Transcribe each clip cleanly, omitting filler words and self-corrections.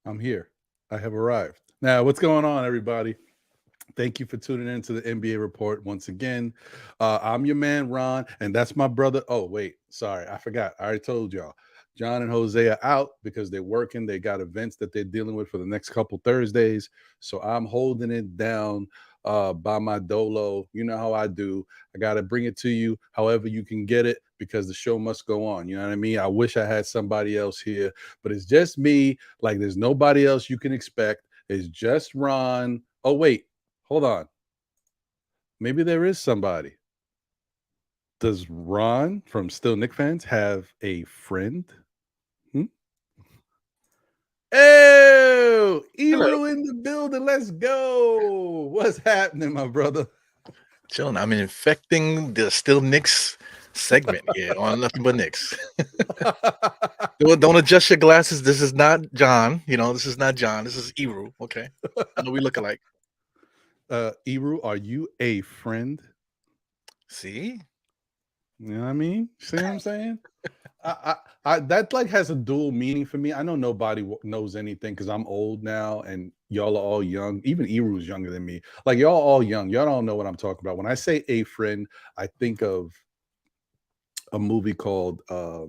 I'm here. I have arrived. Now, what's going on, everybody? Thank you for tuning in to the NBA Report once again. I'm your man, Ron, and that's my brother. Oh, wait. Sorry. I forgot. I already told y'all. John and Jose are out because they're working. They got events that they're dealing with for the next couple Thursdays. So I'm holding it down by my dolo. You know how I do. I got to bring it to you however you can get it because the show must go on. You know what I mean? I wish I had somebody else here, but it's just me. Like there's nobody else you can expect. It's just Ron. Oh, wait. Hold on. Maybe there is somebody. Does Ron from Still Knicks Fans have a friend? Oh, Eru in the building. Let's go. What's happening, my brother? Chilling. I'm infecting the Still Knicks segment here on Nothing But Knicks. Don't adjust your glasses. This is not John. This is not John. This is Eru. Okay. I know we look alike. Eru, are you a friend? See? You know what I mean? See what I'm saying? I that like has a dual meaning for me. I know nobody knows anything because I'm old now and y'all are all young. Even Eru's younger than me. Like y'all all young. Y'all don't know what I'm talking about. When I say a friend, I think of a movie called what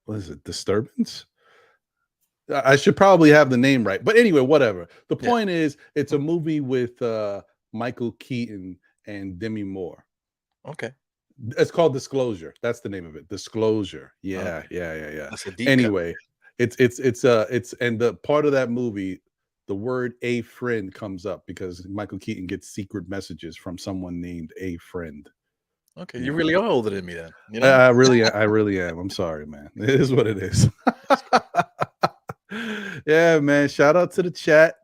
is it? Disturbance? I should probably have the name right. But anyway, whatever. The point is it's a movie with Michael Keaton and Demi Moore. Okay. It's called Disclosure. That's the name of it. Disclosure. Yeah. That's a deep anyway, cut. it's and the part of that movie, the word a friend comes up because Michael Keaton gets secret messages from someone named a friend. Okay, you really are older than me then. You know? I really am. I'm sorry, man. It is what it is. Yeah, man. Shout out to the chat.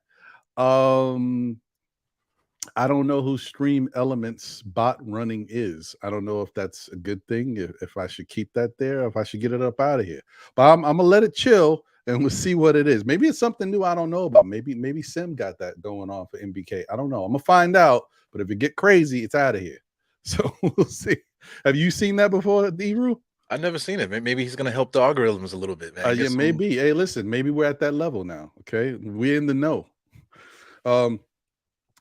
I don't know who Stream Elements bot running is. I don't know if that's a good thing, if I should keep that there, if I should get it up out of here. But I'm gonna let it chill and we'll see what it is. Maybe it's something new I don't know about. Maybe Sim got that going on for MBK. I don't know. I'm gonna find out. But if it get crazy, it's out of here. So we'll see. Have you seen that before, Eru? I've never seen it. Maybe he's gonna help the algorithms a little bit, man. Yeah, maybe. Hey, listen, maybe we're at that level now. Okay, we're in the know.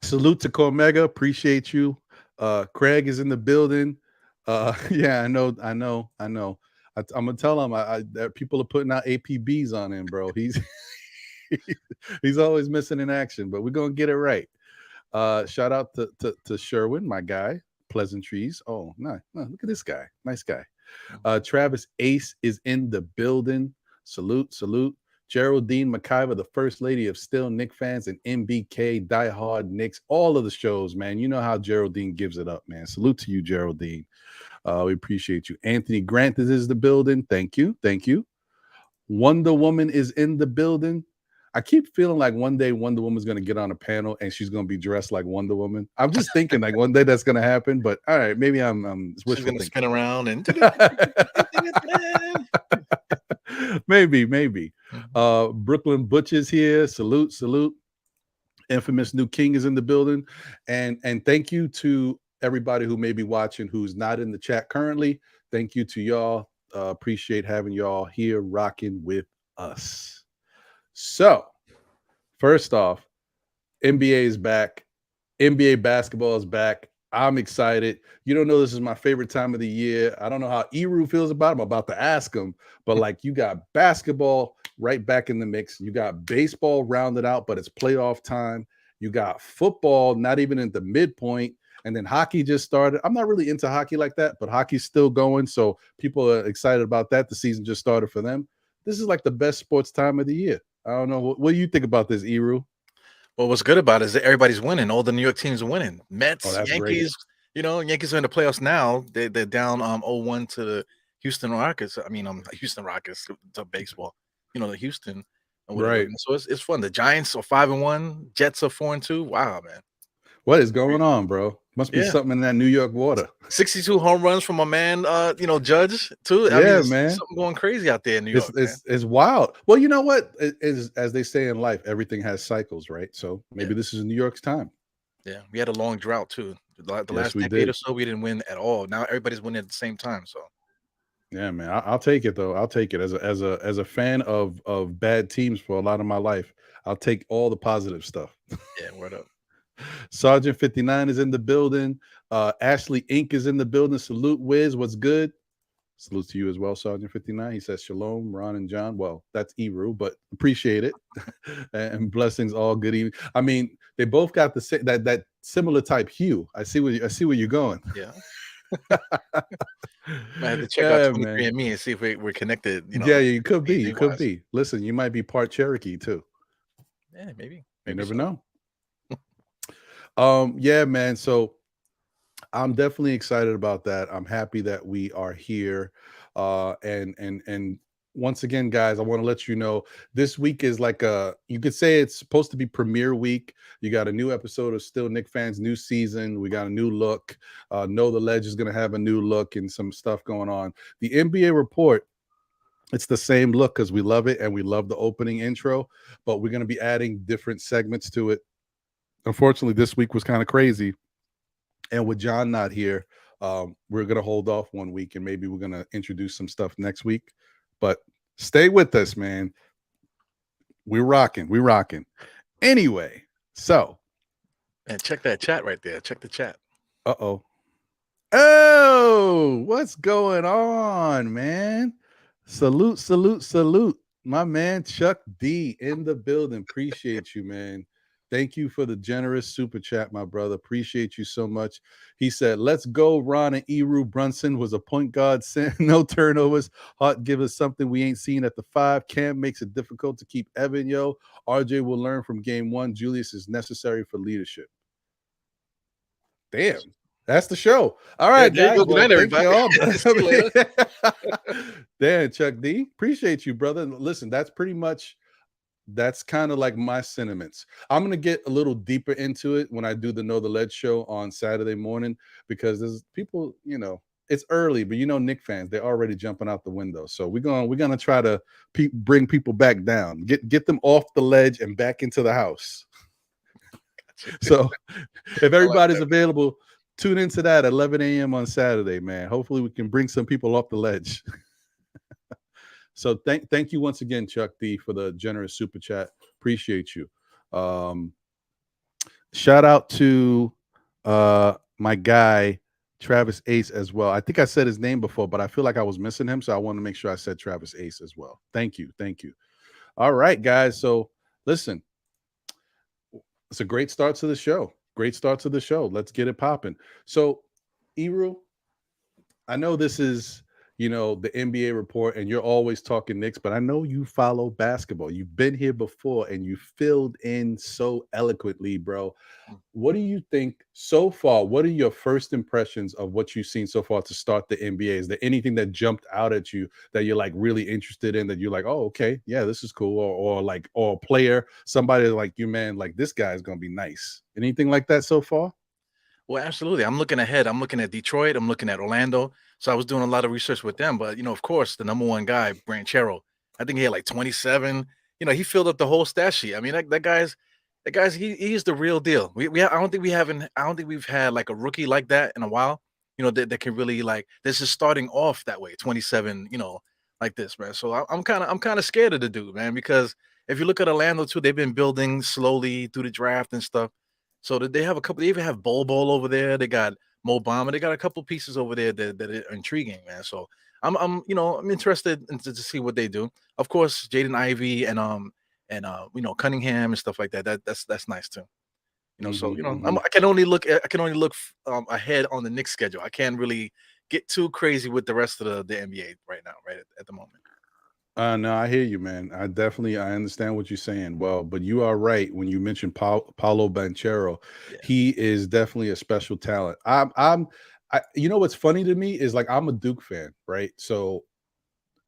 Salute to Cormega. Appreciate you. Craig is in the building. Yeah, I know. I'm gonna tell him that people are putting out APBs on him, bro. He's always missing in action, but we're gonna get it right. Shout out to Sherwin, my guy. Pleasantries. Oh, no, look at this guy. Nice guy. Travis Ace is in the building. Salute. Geraldine McIver, the first lady of Still Knicks Fans and MBK, diehard Knicks, all of the shows, man. You know how Geraldine gives it up, man. Salute to you, Geraldine. We appreciate you. Anthony Grant is the building. Thank you. Wonder Woman is in the building. I keep feeling like one day Wonder Woman's going to get on a panel and she's going to be dressed like Wonder Woman. I'm just thinking like one day that's going to happen, but all right, maybe I'm she's going to spin around and maybe. Brooklyn Butch is here. Salute. Infamous New King is in the building. And thank you to everybody who may be watching who's not in the chat currently. Thank you to y'all. Appreciate having y'all here rocking with us. So, first off, NBA is back. NBA basketball is back. I'm excited. You don't know this is my favorite time of the year. I don't know how Eru feels about it. I'm about to ask him. But, like, you got basketball right back in the mix. You got baseball rounded out, but it's playoff time. You got football, not even in the midpoint. And then hockey just started. I'm not really into hockey like that, but hockey's still going. So people are excited about that. The season just started for them. This is like the best sports time of the year. I don't know. What do you think about this, Eru? Well, what's good about it is that everybody's winning. All the New York teams are winning. Oh, Mets, that's great. Yankees. Yankees are in the playoffs now. They're down 0-1 to the Houston Rockets. I mean, Houston Rockets to baseball. The Houston or whatever. Right. So it's fun. The Giants are 5-1. Jets are 4-2. Wow, man. What is going on, bro? Must be Yeah. something in that New York water. 62 home runs from my man, Judge too. I mean, Yeah, it's man. something going crazy out there in New York. It's wild. Well, you know what? As they say in life, everything has cycles, right? So maybe this is New York's time. Yeah, we had a long drought too. The Yes, last we decade did. or so, we didn't win at all. Now everybody's winning at the same time. So Yeah, man. I'll take it though. I'll take it as a fan of bad teams for a lot of my life. I'll take all the positive stuff. yeah, word up. Sergeant 59 is in the building. Ashley Inc. is in the building. Salute, Wiz. What's good? Salute to you as well, Sergeant 59. He says shalom, Ron and John. Well, that's Eru, but appreciate it. And blessings all good evening. I mean, they both got that similar type hue. I see where you're going. Yeah. Might have to check out Yeah, man. 23andMe and see if we're connected. Yeah, you could be. You could DNA-wise. be. Listen, you might be part Cherokee too. Yeah, maybe. You Maybe never so. know. Yeah, man. So I'm definitely excited about that. I'm happy that we are here. And once again, guys, I want to let you know this week is like you could say it's supposed to be premiere week. You got a new episode of Still Nick Fans, new season. We got a new look. Know the Ledge is going to have a new look and some stuff going on. The NBA report, it's the same look because we love it and we love the opening intro, but we're going to be adding different segments to it. Unfortunately, this week was kind of crazy. And with John not here, we're going to hold off 1 week and maybe we're going to introduce some stuff next week. But stay with us, man. We're rocking. We're rocking. Anyway, so. And check that chat right there. Check the chat. Uh-oh. Oh, what's going on, man? Salute, salute, salute. My man Chuck D in the building. Appreciate you, man. Thank you for the generous super chat, my brother. Appreciate you so much. He said, let's go, Ron and Eru. Brunson was a point guard. No turnovers. Hart give us something we ain't seen at the 5. Cam makes it difficult to keep Evan, yo. RJ will learn from game 1. Julius is necessary for leadership. Damn. That's the show. All right, guys. Good night, everybody. See you later. Dan, Chuck D, appreciate you, brother. Listen, that's kind of like my sentiments. I'm going to get a little deeper into it when I do the Know the Ledge show on Saturday morning because there's people, it's early, but Knicks fans, they're already jumping out the window. So we're going to try to bring people back down, get them off the ledge and back into the house. So if everybody's available, tune into that at 11 a.m. on Saturday, man. Hopefully we can bring some people off the ledge. So thank you once again, Chuck D, for the generous super chat. Appreciate you. Shout out to my guy, Travis Ace, as well. I think I said his name before, but I feel like I was missing him. So I want to make sure I said Travis Ace as well. Thank you. Thank you. All right, guys. So listen, it's a great start to the show. Great start to the show. Let's get it popping. So, Eru, I know this is, the NBA report and you're always talking Knicks, but I know you follow basketball. You've been here before and you filled in so eloquently, bro. What do you think so far? What are your first impressions of what you've seen so far to start the NBA? Is there anything that jumped out at you that you're like really interested in that you're like, oh, okay, yeah, this is cool. Or a player, somebody like you, man, like this guy is going to be nice. Anything like that so far? Well, absolutely. I'm looking ahead. I'm looking at Detroit. I'm looking at Orlando. So I was doing a lot of research with them. But, of course, the number one guy, Banchero, I think he had like 27. He filled up the whole stat sheet. I mean, that guy's he's the real deal. I don't think we've had like a rookie like that in a while. That can really this is starting off that way, 27. Like this, man. So I'm kind of scared of the dude, man, because if you look at Orlando too, they've been building slowly through the draft and stuff. So they have a couple. They even have Bol over there. They got Mo Bamba. They got a couple pieces over there that are intriguing, man. So I'm interested to see what they do. Of course, Jaden Ivey and Cunningham and stuff like that. That's nice too. So Mhm. I can only look ahead on the Knicks schedule. I can't really get too crazy with the rest of the NBA right now, right at the moment. No, I hear you, man. I understand what you're saying. Well, but you are right when you mentioned Paolo Banchero. Yeah, He is definitely a special talent. You know what's funny to me is like I'm a Duke fan, right? So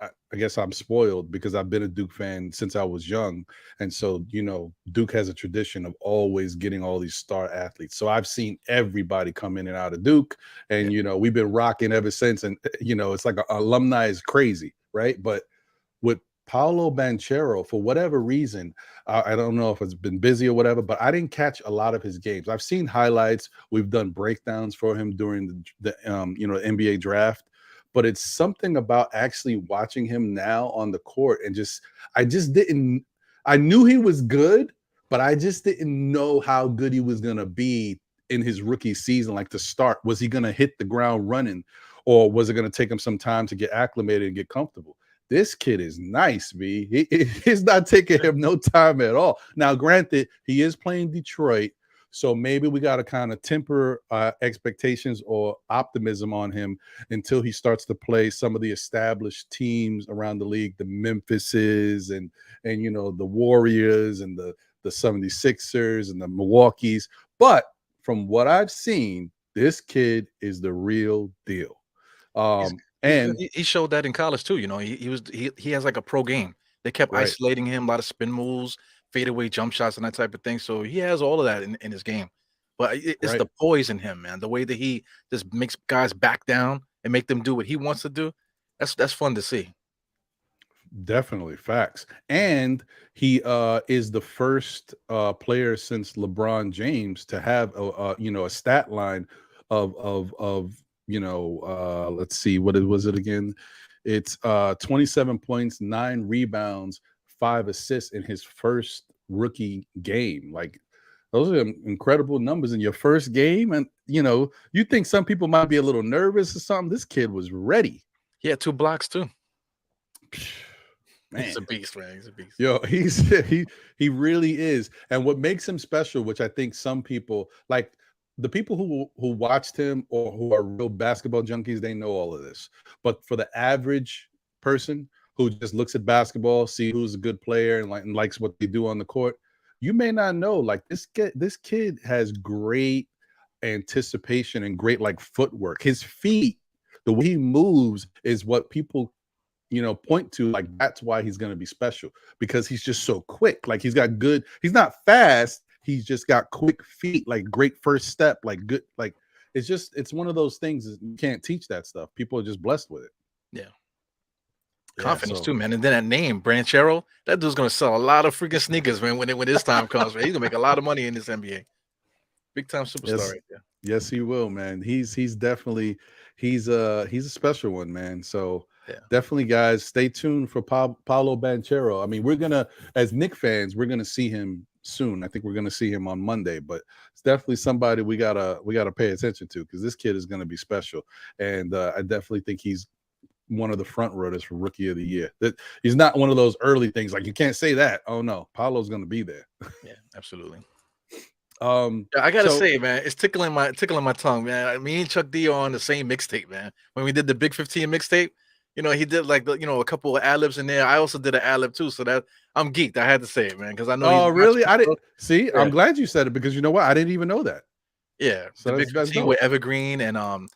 I guess I'm spoiled because I've been a Duke fan since I was young, and so Duke has a tradition of always getting all these star athletes. So I've seen everybody come in and out of Duke, yeah. and we've been rocking ever since. And it's like alumni is crazy, right? But with Paolo Banchero, for whatever reason, I don't know if it's been busy or whatever, but I didn't catch a lot of his games. I've seen highlights. We've done breakdowns for him during the NBA draft, but it's something about actually watching him now on the court and I just didn't. I knew he was good, but I just didn't know how good he was gonna be in his rookie season. Like to start, was he gonna hit the ground running, or was it gonna take him some time to get acclimated and get comfortable? This kid is nice, B. He's not taking him no time at all. Now, granted, he is playing Detroit, so maybe we got to kind of temper expectations or optimism on him until he starts to play some of the established teams around the league, the Memphises and the Warriors and the 76ers and the Milwaukees. But from what I've seen, this kid is the real deal. He's And he showed that in college too. He has like a pro game. They kept right, isolating him, a lot of spin moves, fadeaway jump shots, and that type of thing. So he has all of that in his game. But it's right. the poise in him, man. The way that he just makes guys back down and make them do what he wants to do. That's fun to see. Definitely facts. And he is the first player since LeBron James to have a stat line of let's see was it again? It's 27 points, 9 rebounds, 5 assists in his first rookie game. Like those are incredible numbers in your first game. And you think some people might be a little nervous or something. This kid was ready. He had 2 blocks too. He's Man. a beast, man. He's a beast. Yo, he really is. And what makes him special, which I think some people like the people who watched him or who are real basketball junkies, they know all of this. But for the average person who just looks at basketball, see who's a good player and likes what they do on the court, you may not know like this kid has great anticipation and great like footwork. His feet, the way he moves is what people point to like that's why he's going to be special because he's just so quick. Like he's not fast. He's just got quick feet, like great first step, like good. Like it's one of those things you can't teach that stuff. People are just blessed with it. Yeah. Yeah. Confidence So too, man. And then that name, Banchero, that dude's gonna sell a lot of freaking sneakers, man, when his time comes, man. He's gonna make a lot of money in this NBA. Big time superstar yes, right there. yes, he will, man. He's definitely he's a special one, man. So Yeah. definitely, guys, stay tuned for Paolo Banchero. I mean, we're gonna, as Knick fans, we're gonna see him soon. I think we're gonna see him on Monday, but it's definitely somebody we gotta pay attention to because this kid is gonna be special, and I definitely think he's one of the front runners for Rookie of the Year. That he's not one of those early things like you can't say that. Oh no, Paolo's gonna be there. Yeah, absolutely. Um, Yeah, I gotta so say, man, it's tickling my tongue, man. Me and Chuck D are on the same mixtape, man. When we did the Big 15 mixtape, he did like a couple of ad libs in there. I also did an ad lib too, so that I'm geeked. I had to say it, man, because I know he's oh watched really? it, I so didn't see. yeah, I'm glad you said it because you know what? I didn't even know that. yeah. The So Big that's 15 with dope. Evergreen and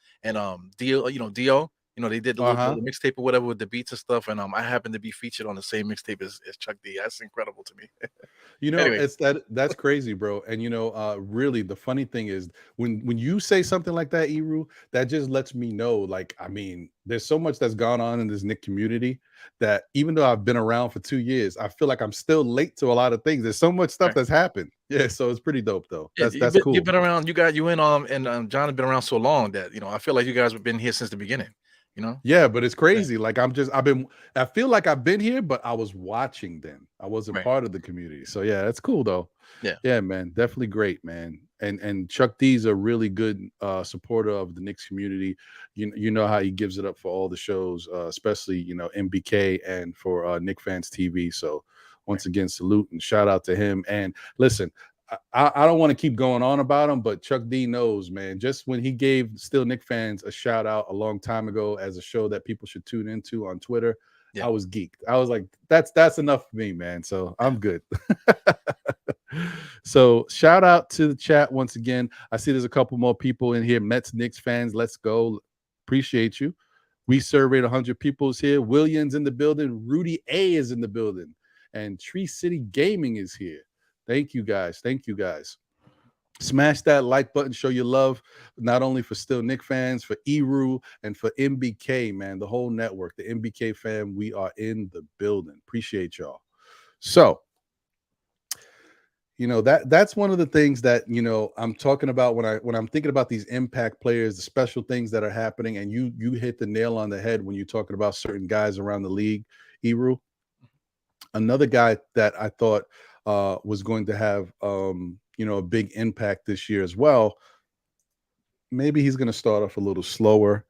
Dio, Dio. They did Uh the huh. mixtape or whatever with the beats and stuff, and I happened to be featured on the same mixtape as Chuck D. That's incredible to me. Anyway, It's that's crazy, bro. And really the funny thing is when you say something like that, Eru, that just lets me know, like, I mean, there's so much that's gone on in this Nick community that even though I've been around for 2 years, I feel like I'm still late to a lot of things. There's so much stuff right. that's happened. Yeah, so it's pretty dope though. Yeah, That's you've cool. been around. You and John have been around so long that I feel like you guys have been here since the beginning. You know. Yeah, but it's Yeah. crazy. Like I feel like I've been here, but I was watching them. I wasn't Right. part of the community. So yeah, that's cool though. Yeah. Yeah, man, definitely great, man. And Chuck D's a really good supporter of the Knicks community. You know how he gives it up for all the shows, especially MBK and for Knick Fans TV. So Right. once again, salute and shout out to him. And listen, I don't want to keep going on about him, but Chuck D knows, man. Just when he gave Still Nick fans a shout out a long time ago as a show that people should tune into on Twitter, Yeah. I was geeked. I was like, that's enough for me, man. So I'm good. So shout out to the chat once again. I see there's a couple more people in here. Mets, Knicks fans, let's go. Appreciate you. We surveyed 100 people's here. Williams in the building. Rudy A is in the building. And Tree City Gaming is here. Thank you guys. Thank you guys. Smash that like button. Show your love, not only for Still Nick fans, for Eru, and for MBK, man. The whole network, the MBK fam, we are in the building. Appreciate y'all. So, that's one of the things that I'm talking about when I'm thinking about these impact players, the special things that are happening, and you hit the nail on the head when you're talking about certain guys around the league. Eru, another guy that I thought was going to have a big impact this year as well. Maybe he's going to start off a little slower.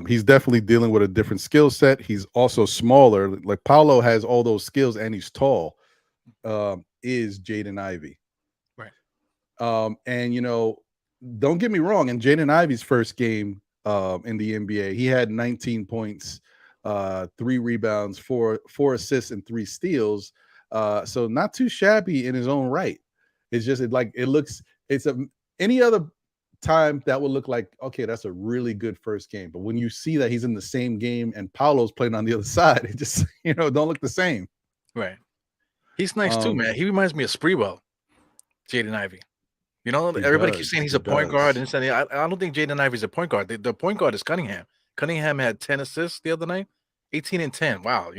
He's definitely dealing with a different skill set. He's also smaller. Like Paolo has all those skills and he's tall. Is Jaden Ivey. Right. And don't get me wrong, in Jaden Ivey's first game in the NBA, he had 19 points, 3 rebounds, four assists, and 3 steals. So not too shabby in his own right. It's just any other time that would look like, okay, that's a really good first game. But when you see that he's in the same game and Paolo's playing on the other side, it just don't look the same. Right. He's nice too, man. He reminds me of Spreewell, Jaden Ivey. Everybody keeps saying he's a point guard, and saying I don't think Jaden Ivey's a point guard. The point guard is Cunningham. Cunningham had 10 assists the other night, 18 and 10. Wow,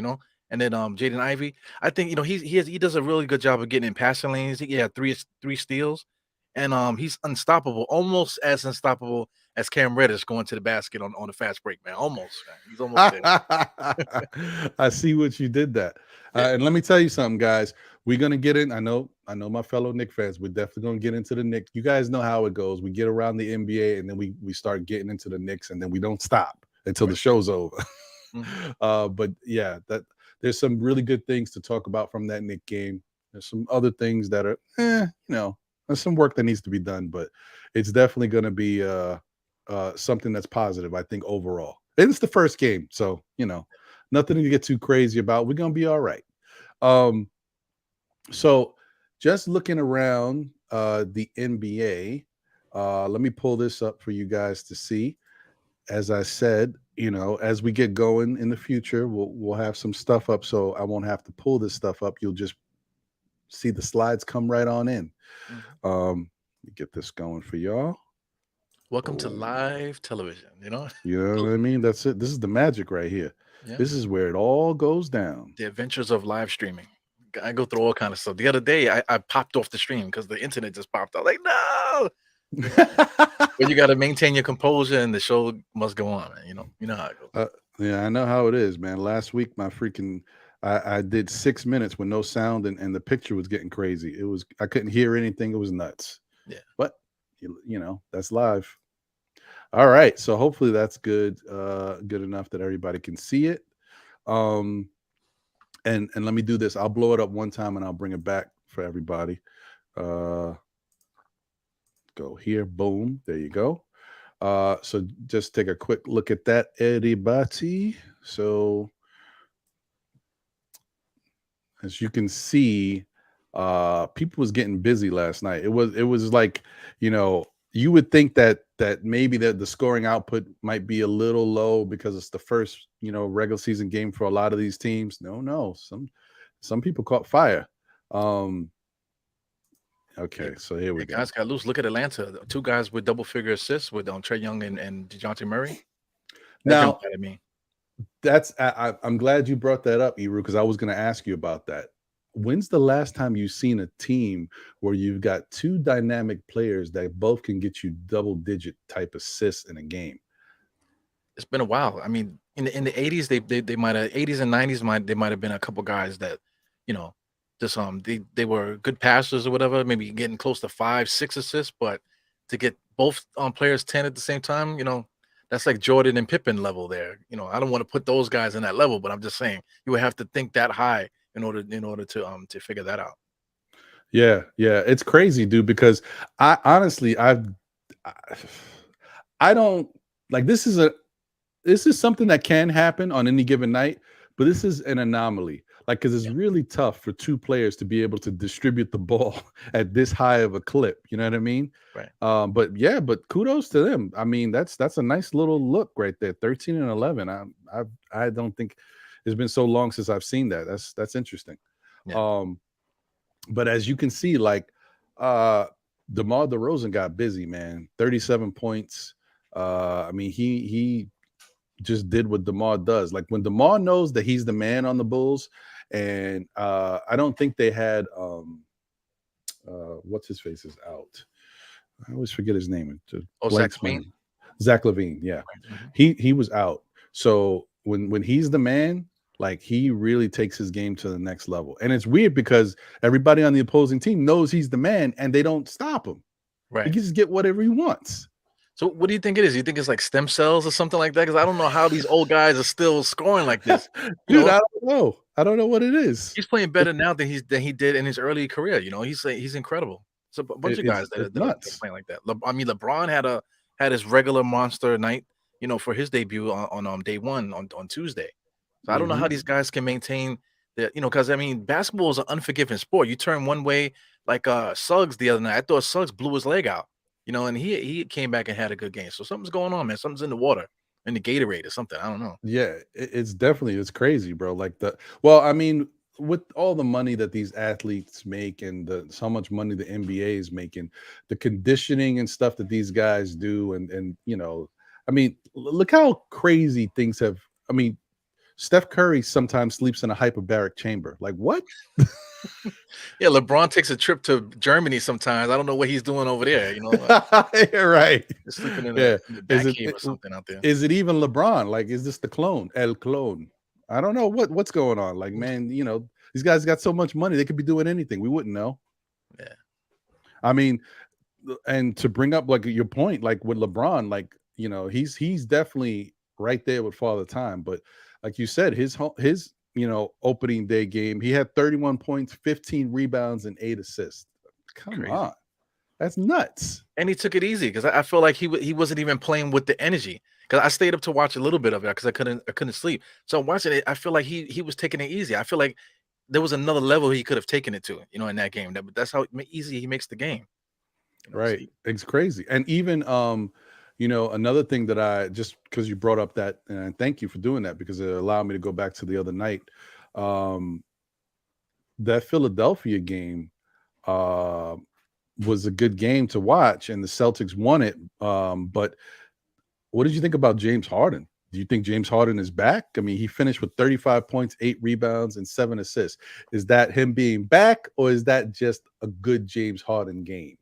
And then Jaden Ivey, I think he does a really good job of getting in passing lanes. He had three steals, and he's unstoppable, almost as unstoppable as Cam Reddish going to the basket on the fast break, man. Almost, man. He's almost there. I see what you did that. And let me tell you something, guys. We're gonna get in. I know my fellow Knicks fans. We're definitely gonna get into the Knicks. You guys know how it goes. We get around the NBA, and then we start getting into the Knicks, and then we don't stop until the show's over. But yeah, there's some really good things to talk about from that Knicks game. There's some other things that are, there's some work that needs to be done, but it's definitely going to be something that's positive, I think, overall. And it's the first game, so nothing to get too crazy about. We're going to be all right. So just looking around the NBA, let me pull this up for you guys to see. As I said, as we get going in the future, we'll have some stuff up, so I won't have to pull this stuff up. You'll just see the slides come right on in. Let me get this going for y'all. Welcome to live television. You know what I mean? That's it. This is the magic right here. Yeah. This is where it all goes down. The adventures of live streaming. I go through all kind of stuff. The other day, I popped off the stream because the internet just popped out. Like, no. But you got to maintain your composure, and the show must go on, man. You know how it goes. Yeah, I know how it is, man. Last week, I did 6 minutes with no sound, and the picture was getting crazy. I couldn't hear anything. It was nuts. Yeah, but that's live. All right, so hopefully that's good. Good enough that everybody can see it. And let me do this. I'll blow it up one time, and I'll bring it back for everybody. Go here, boom, there you go. So just take a quick look at that, everybody. So as you can see, people was getting busy last night. It was like, you would think that maybe the scoring output might be a little low because it's the first regular season game for a lot of these teams. No, some people caught fire. Okay, so here we go. Guys got loose. Look at Atlanta. 2 guys with double-figure assists with Trae Young and DeJounte Murray. Now, I'm glad you brought that up, Eru, because I was going to ask you about that. When's the last time you've seen a team where you've got 2 dynamic players that both can get you double-digit type assists in a game? It's been a while. I mean, in the 80s, they might have 80s and 90s. They might have been a couple guys that, just they were good passers or whatever, maybe getting close to 5-6 assists, but to get both players 10 at the same time, that's like Jordan and Pippen level there. I don't want to put those guys in that level, but I'm just saying you would have to think that high in order to figure that out. Yeah, yeah, it's crazy, dude. Because I honestly, I, I don't like this is something that can happen on any given night, but this is an anomaly. Like, because it's Yeah, really tough for two players to be able to distribute the ball at this high of a clip. You know what I mean? right. But yeah, but kudos to them. I mean, that's a nice little look right there. 13-11. I don't think it's been so long since I've seen that. That's interesting. Yeah. Um, but as you can see, like uh DeMar DeRozan got busy, man. 37 points. I mean, he just did what DeMar does. Like when DeMar knows that he's the man on the Bulls, and I don't think they had what's his face is out. I always forget his name. It just Oh, Zach blanks my Levine. mind. Zach Levine, yeah. Mhm. He was out. So when he's the man, like he really takes his game to the next level. And it's weird because everybody on the opposing team knows he's the man and they don't stop him. He Right. can just get whatever he wants. So what do you think it is? You think it's like stem cells or something like that? Because I don't know how these old guys are still scoring like this. You Dude, know, I don't know. I don't know what it is. he's playing It, better now than he did in his early career. You know, he's incredible. So a bunch of guys it's that are nuts. playing like that. I mean, LeBron had his regular monster night. You know, for his debut on day one on Tuesday. So I don't know Hmm. how these guys can maintain the, you know, because I mean, basketball is an unforgiving sport. You turn one way, like Suggs the other night. I thought Suggs blew his leg out, you know, and he came back and had a good game. So something's going on, man. Something's in the water, in the Gatorade or something. I don't know. Yeah, it's definitely it's crazy, bro. Like I mean, with all the money that these athletes make and so much money the NBA is making, the conditioning and stuff that these guys do, and you know, I mean, look how crazy things have. I mean, Steph Curry sometimes sleeps in a hyperbaric chamber. Like what? Yeah, LeBron takes a trip to Germany sometimes. I don't know what he's doing over there. You know, You're right. he's sleeping Yeah. in the Is back it, cave it or something out there. is it even LeBron? Like, is this the clone? El clone. I don't know what's going on. Like, man, you know, these guys got so much money, they could be doing anything. We wouldn't know. Yeah, I mean, and to bring up like your point, like with LeBron, like, you know, he's definitely right there with Father Time. But like you said, his you know, opening day game, he had 31 points, 15 rebounds, and 8 assists. Come crazy. on. That's nuts. And he took it easy because I feel like he wasn't even playing with the energy. Because I stayed up to watch a little bit of it because I couldn't sleep. So watching it, I feel like he was taking it easy. I feel like there was another level he could have taken it to, you know, in that game. That's how easy he makes the game. You know, so Right. It's crazy. And even you know, another thing that I just because you brought up that, and thank you for doing that because it allowed me to go back to the other night. Um, that Philadelphia game uh was a good game to watch and the Celtics won it. But what did you think about James Harden? Do you think James Harden is back? I mean, he finished with 35 points, 8 rebounds, and 7 assists. Is that him being back, or is that just a good James Harden game?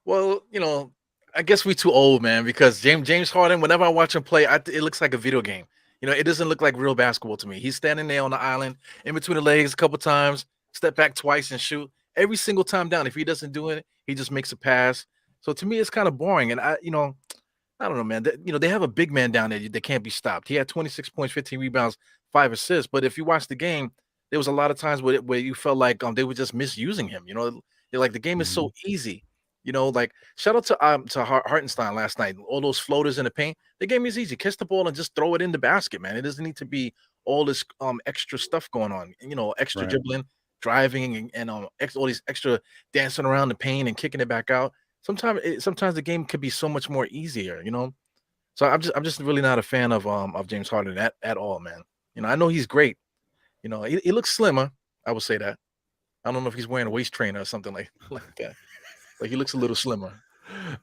well, you know, I guess we too old, man, because James Harden, whenever I watch him play, it looks like a video game. You know, it doesn't look like real basketball to me. He's standing there on the island in between the legs a couple times, step back twice and shoot. Every single time down. If he doesn't do it, he just makes a pass. So to me, it's kind of boring. And I don't know, man. You know, they have a big man down there that can't be stopped. He had 26 points, 15 rebounds, 5 assists. But if you watch the game, there was a lot of times where you felt like they were just misusing him. You know, they're like the game is so Mhm. easy. You know, like shout out to Hartenstein last night. All those floaters in the paint. The game is easy. Catch the ball and just throw it in the basket, man. It doesn't need to be all this extra stuff going on. You know, extra Right. dribbling, driving, and all these extra dancing around the paint and kicking it back out. Sometimes the game could be so much more easier, you know. So I'm just really not a fan of James Harden at all, man. You know, I know he's great. You know, he looks slimmer. I would say that. I don't know if he's wearing a waist trainer or something like like that. Like he looks a little slimmer.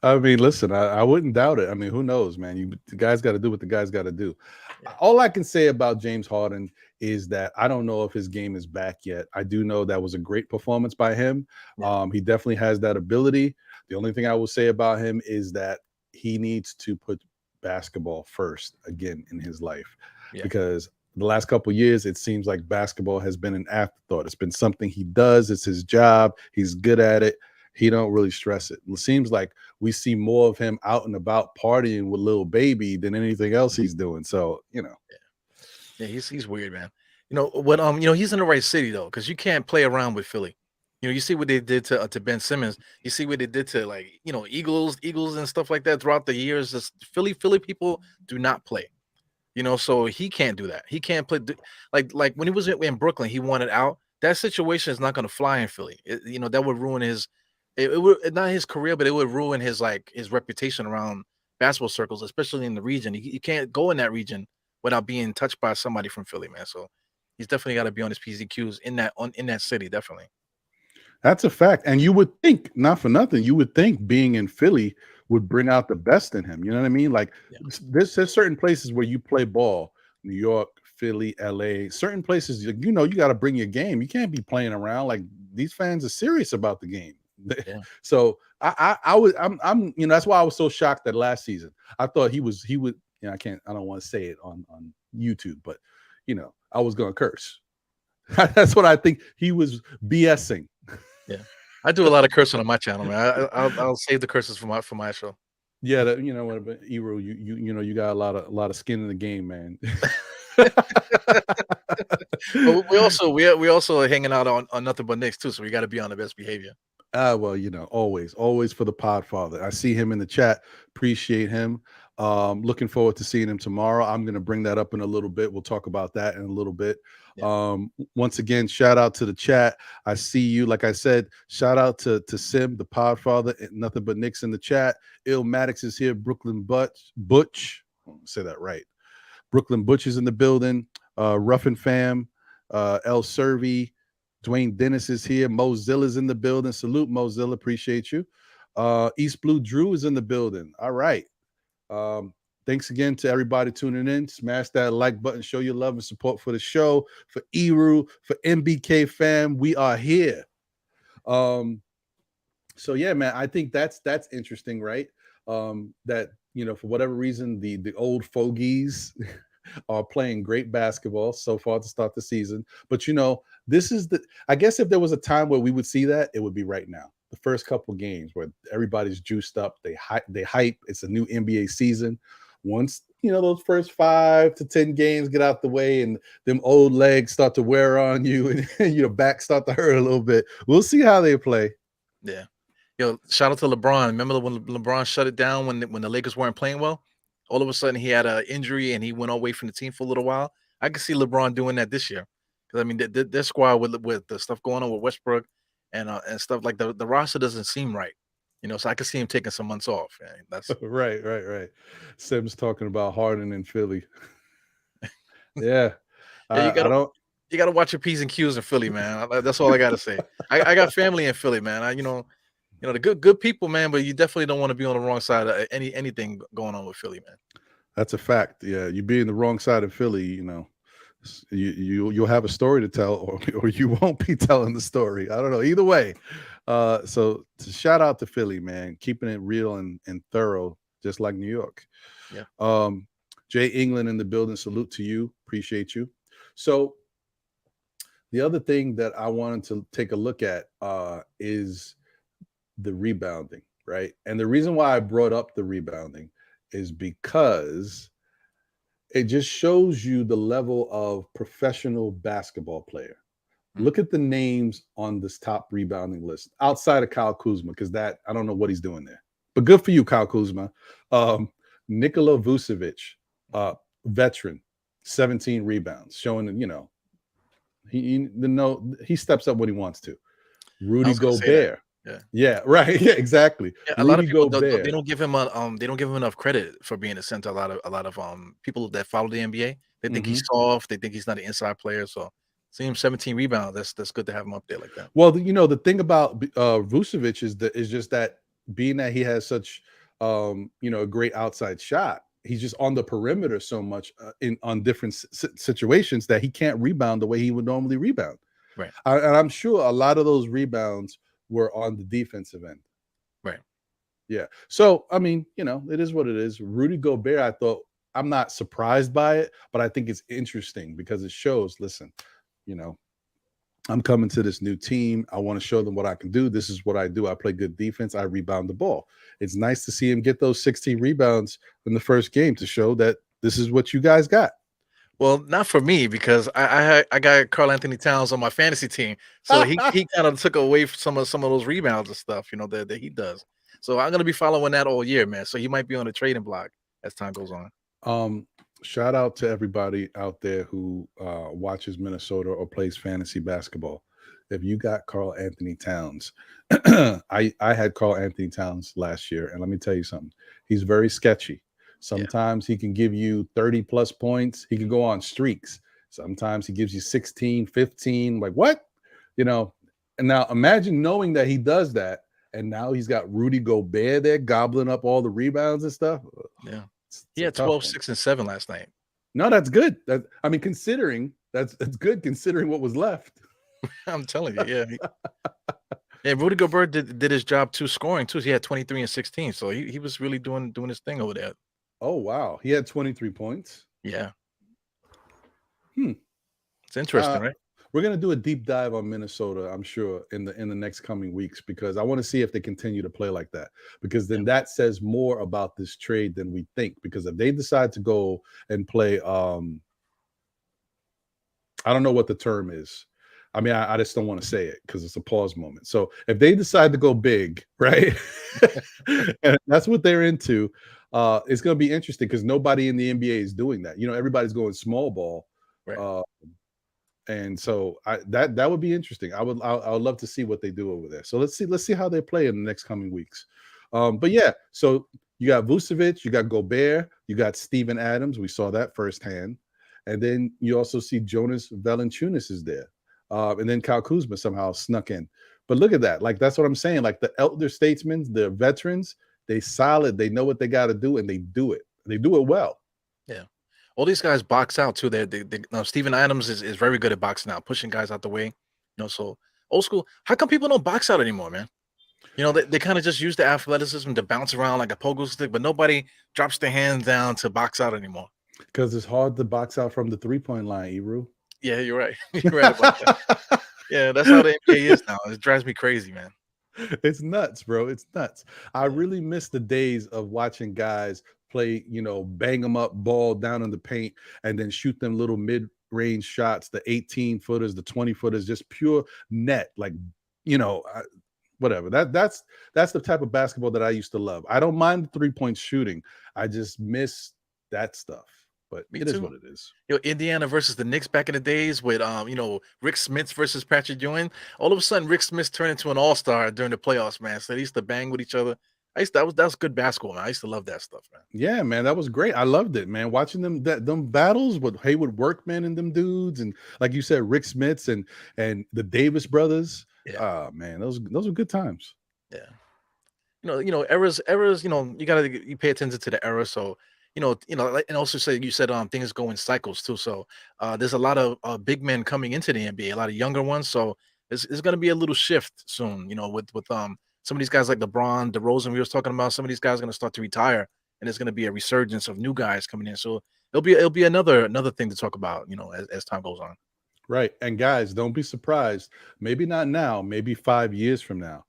I mean, listen, I wouldn't doubt it. I mean, who knows, man? The guys got to do what the guys got to do. Yeah, All I can say about James Harden is that I don't know if his game is back yet. I do know that was a great performance by him. yeah, He definitely has that ability. The only thing I will say about him is that he needs to put basketball first again in his life yeah, because the last couple years it seems like basketball has been an afterthought. It's been something he does. It's his job. He's good at it. He don't really stress it. It seems like we see more of him out and about partying with little baby than anything else he's doing. So, you know, yeah. He's weird, man. You know what? You know he's in the right city though, because you can't play around with Philly. You see what they did to Ben Simmons. You see what they did to Eagles and stuff like that throughout the years. Just Philly people do not play. So he can't do that. He can't play like when he was in Brooklyn, he wanted out. That situation is not going to fly in Philly. That would ruin his. It would not his career, but it would ruin his his reputation around basketball circles, especially in the region. You can't go in that region without being touched by somebody from Philly, man. So he's definitely got to be on his P's and Q's in that city, definitely. That's a fact. And you would think, not for nothing, you would think being in Philly would bring out the best in him. You know what I mean? Like there's certain places where you play ball, New York, Philly, LA, certain places, you got to bring your game. You can't be playing around. Like these fans are serious about the game. Yeah. So I'm that's why I was so shocked that last season. I thought he would, I don't want to say it on YouTube, but I was going to curse. That's what I think he was BSing. Yeah, I do a lot of cursing on my channel, man. I'll save the curses for my show. Yeah, what, but Ebro, you got a lot of skin in the game, man. But we also are hanging out on Nothing But Knicks too, so we got to be on the best behavior. Well, always for the Podfather. I see him in the chat. Appreciate him. Looking forward to seeing him tomorrow. I'm going to bring that up in a little bit. We'll talk about that in a little bit. Yeah. Once again, shout out to the chat. I see you. Like I said, shout out to Sim, the Podfather, and Nothing But Knicks in the chat. Illmatic is here. Brooklyn Butch. Say that right. Brooklyn Butch is in the building. Ruffin Fam, El Servi, Dwayne Dennis is here. Mozilla's in the building. Salute, Mozilla. Appreciate you. East Blue Drew is in the building. All right. Thanks again to everybody tuning in. Smash that like button. Show your love and support for the show, for Eru, for MBK fam. We are here. So yeah, man, I think that's interesting, right? That for whatever reason, the old fogies are playing great basketball so far to start the season. But this is I guess if there was a time where we would see that, it would be right now. The first couple games where everybody's juiced up, they hype. It's a new NBA season. Once those first 5 to 10 games get out the way, and them old legs start to wear on you, and your back start to hurt a little bit, we'll see how they play. Yeah, shout out to LeBron. Remember when LeBron shut it down when the Lakers weren't playing well? All of a sudden he had an injury and he went away from the team for a little while. I can see LeBron doing that this year, because I mean their squad with the stuff going on with Westbrook and stuff, like the roster doesn't seem right, so I could see him taking some months off. That's right. Sim's talking about Harden in Philly. Yeah. You got to watch your P's and Q's in Philly, man. That's all I got to say. I got family in Philly, man. The good people, man, but you definitely don't want to be on the wrong side of anything going on with Philly, man. That's a fact. Yeah, you be in the wrong side of Philly, you'll have a story to tell, or you won't be telling the story. I don't know. Either way. So shout out to Philly, man, keeping it real and thorough, just like New York. Yeah. Jay England in the building. Salute to you. Appreciate you. So the other thing that I wanted to take a look at is the rebounding, right? And the reason why I brought up the rebounding is because it just shows you the level of professional basketball player. Look at the names on this top rebounding list outside of Kyle Kuzma, because I don't know what he's doing there. But good for you, Kyle Kuzma. Nikola Vucevic, veteran, 17 rebounds, showing that he steps up when he wants to. Rudy Gobert. Yeah, right. Yeah, exactly. Yeah, a lot of people they don't give him enough credit for being a center. A lot of people that follow the NBA, they think he's soft. They think he's not an inside player. So see him 17 rebounds. That's good to have him up there like that. Well, the thing about Vucevic is just that, being that he has such a great outside shot, he's just on the perimeter so much on different situations that he can't rebound the way he would normally rebound. Right. And I'm sure a lot of those rebounds were on the defensive end. Right. Yeah. So, I mean, it is what it is. Rudy Gobert, I'm not surprised by it, but I think it's interesting because it shows, listen, I'm coming to this new team. I want to show them what I can do. This is what I do. I play good defense. I rebound the ball. It's nice to see him get those 16 rebounds in the first game to show that this is what you guys got. Well, not for me because I got Karl Anthony Towns on my fantasy team, so he kind of took away some of those rebounds and stuff, that he does. So I'm gonna be following that all year, man. So he might be on the trading block as time goes on. Um, Shout out to everybody out there who watches Minnesota or plays fantasy basketball. If you got Karl Anthony Towns, I had Karl Anthony Towns last year, and let me tell you something. He's very sketchy. Yeah, Sometimes he can give you 30 plus points. He can go on streaks. Sometimes he gives you 16, 15. Like what? You know, and now imagine knowing that he does that, and now he's got Rudy Gobert there gobbling up all the rebounds and stuff. yeah. It's He a had tough 12, one. 6, and 7 last night. No, that's good. That I mean, considering that's good considering what was left. I'm telling you, yeah. Yeah, Rudy Gobert did his job too, scoring too. He had 23 and 16, so he was really doing his thing over there. Oh wow, he had 23 points. Yeah, Hmm. it's interesting, right? We're gonna do a deep dive on Minnesota, I'm sure, in the next coming weeks because I want to see if they continue to play like that. Because Yeah, then that says more about this trade than we think. Because if they decide to go and play, I don't know what the term is. I mean, I just don't want to say it because it's a pause moment. So if they decide to go big, right, and that's what they're into, it's going to be interesting because nobody in the NBA is doing that. Everybody's going small ball, right. uh, and so that would be interesting. I would love to see what they do over there. So let's see how they play in the next coming weeks. But yeah, so you got Vucevic, you got Gobert, you got Steven Adams. We saw that firsthand, and then you also see Jonas Valanciunas is there, and then Kyle Kuzma somehow snuck in. But look at that, like that's what I'm saying. Like the elder statesmen, the veterans, they solid. They know what they got to do, and they do it. They do it well. Yeah. All these guys box out too. Steven Adams is very good at boxing out, pushing guys out the way. So old school. How come people don't box out anymore, man? They kind of just use the athleticism to bounce around like a pogo stick, but nobody drops their hands down to box out anymore. Because it's hard to box out from the 3-point line, Eru. Yeah, you're right. You're right about that. Yeah, that's how the NBA is now. It drives me crazy, man. It's nuts, bro. It's nuts. I really miss the days of watching guys play, bang them up, ball down in the paint, and then shoot them little mid-range shots, the 18 footers, the 20 footers, just pure net, like, whatever. That's the type of basketball that I used to love. I don't mind the 3-point shooting. I just miss that stuff. But Me it is too. what it is. Indiana versus the Knicks back in the days with Rick Smith versus Patrick Ewing. All of a sudden, Rick Smith turned into an all-star during the playoffs, man. So they used to bang with each other. That was good basketball, man. I used to love that stuff, man. Yeah, man, that was great. I loved it, man. Watching them battles with Hayward Workman and them dudes, and like you said, Rick Smiths and the Davis brothers. Yeah, Oh man, those were good times. yeah. Eras. You pay attention to the era. So and also you said things go in cycles too. So there's a lot of big men coming into the NBA, a lot of younger ones. So there's going to be a little shift soon. With some of these guys like LeBron, DeRozan, we was talking about. Some of these guys are going to start to retire, and there's going to be a resurgence of new guys coming in. So it'll be another thing to talk about. As time goes on. Right. And guys, don't be surprised. Maybe not now, maybe 5 years from now.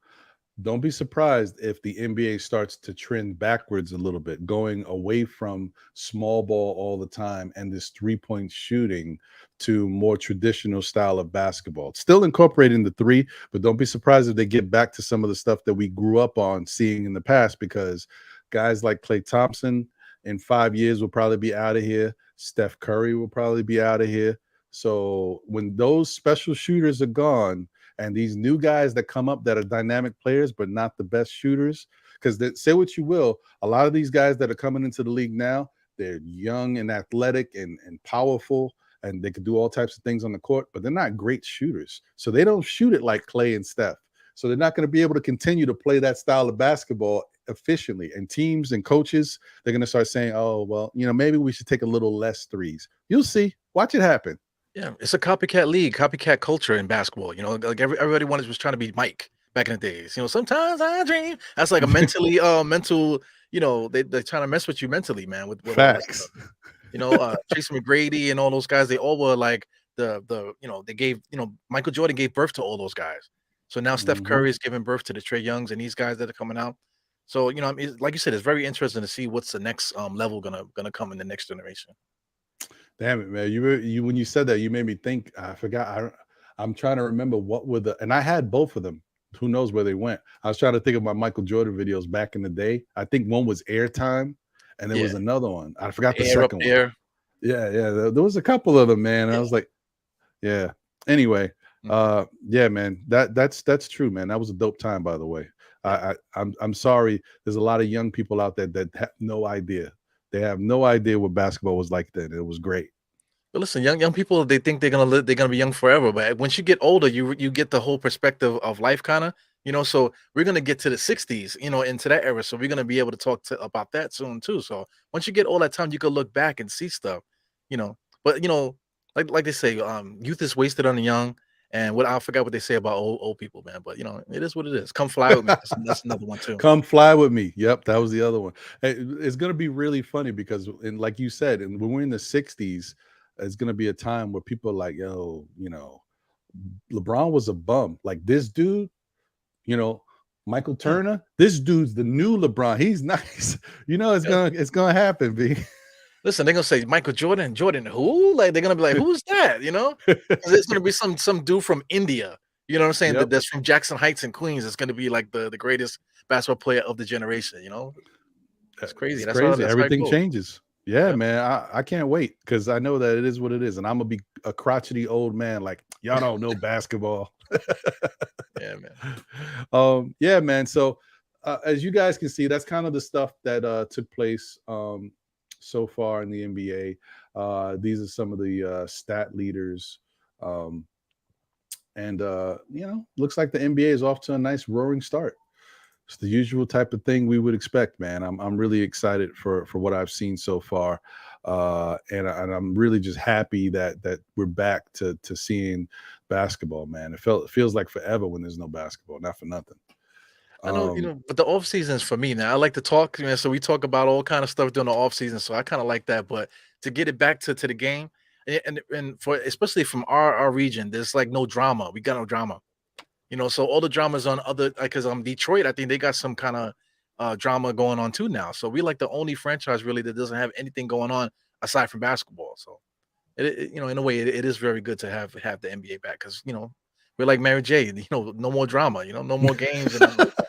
Don't be surprised if the NBA starts to trend backwards a little bit, going away from small ball all the time and this 3-point shooting to more traditional style of basketball. Still incorporating the three, but don't be surprised if they get back to some of the stuff that we grew up on seeing in the past, because guys like Klay Thompson in 5 years will probably be out of here. Steph Curry will probably be out of here. So when those special shooters are gone, and these new guys that come up that are dynamic players but not the best shooters, because say what you will, a lot of these guys that are coming into the league now, they're young and athletic and powerful, and they can do all types of things on the court, but they're not great shooters. So they don't shoot it like Klay and Steph. So they're not going to be able to continue to play that style of basketball efficiently. And teams and coaches, they're going to start saying, oh, well, maybe we should take a little less threes. You'll see. Watch it happen. Yeah, it's a copycat league, copycat culture in basketball. Like everybody was trying to be Mike back in the days. Sometimes I dream. That's like a mental. They're trying to mess with you mentally, man. With all that Facts. stuff. Tracy McGrady and all those guys. They all were like they gave Michael Jordan gave birth to all those guys. So now Steph Curry is giving birth to the Trae Youngs and these guys that are coming out. So like you said, it's very interesting to see what's the next level gonna come in the next generation. Damn it, man. You when you said that, you made me think. I forgot. I'm trying to remember what were the, and I had both of them. Who knows where they went? I was trying to think of my Michael Jordan videos back in the day. I think one was Airtime, and there Yeah, was another one. I forgot the air up second one. there. Yeah, yeah. There was a couple of them, man. And I Yeah. was like, yeah. Anyway, Mhm. yeah, man. That's true, man. That was a dope time, by the way. Yeah. I'm sorry. There's a lot of young people out there that have no idea. They have no idea what basketball was like then. It was great. But listen, young people, they think they're gonna live, they're gonna be young forever. But once you get older, you get the whole perspective of life, kind of. So we're gonna get to the 60s, into that era. So we're gonna be able to talk about that soon too. So once you get all that time, you can look back and see stuff, you know. But like they say, youth is wasted on the young. And what I forgot what they say about old people, man. But it is what it is. Come fly with me. That's another one too. Come fly with me. Yep, that was the other one. Hey, it's gonna be really funny because, and like you said, and when we're in the '60s, it's gonna be a time where people are like, yo, LeBron was a bum. Like this dude, you know, Michael Yeah. Turner, this dude's the new LeBron. He's nice. It's gonna happen, B. Listen, they're gonna say Michael Jordan. Jordan who? Like they're gonna be like, who's that? 'Cause it's gonna be some dude from India. You know what I'm saying? Yep. That's from Jackson Heights in Queens. It's gonna be like the greatest basketball player of the generation. It's crazy. It's That's how crazy. that's how it Everything goes. changes. Yeah, Yep. man. I can't wait because I know that it is what it is. And I'm gonna be a crotchety old man, like, y'all don't know basketball. Yeah, man. Yeah, man. So as you guys can see, that's kind of the stuff that took place so far in the NBA. These are some of the stat leaders. Um, and looks like the NBA is off to a nice roaring start. It's the usual type of thing we would expect, man. I'm really excited for what I've seen so far, and I'm really just happy that we're back to seeing basketball, man. It feels like forever when there's no basketball, not for nothing. I know, Um, but the off season is for me now. I like to talk, so we talk about all kind of stuff during the off season. So I kind of like that. But to get it back to the game, and for especially from our region, there's like no drama. We got no drama. So all the dramas on other because Detroit, I think they got some kind of drama going on too now. So we like the only franchise really that doesn't have anything going on aside from basketball. So in a way, it is very good to have the NBA back because we're like Mary J. No more drama. No more games and nothing like that.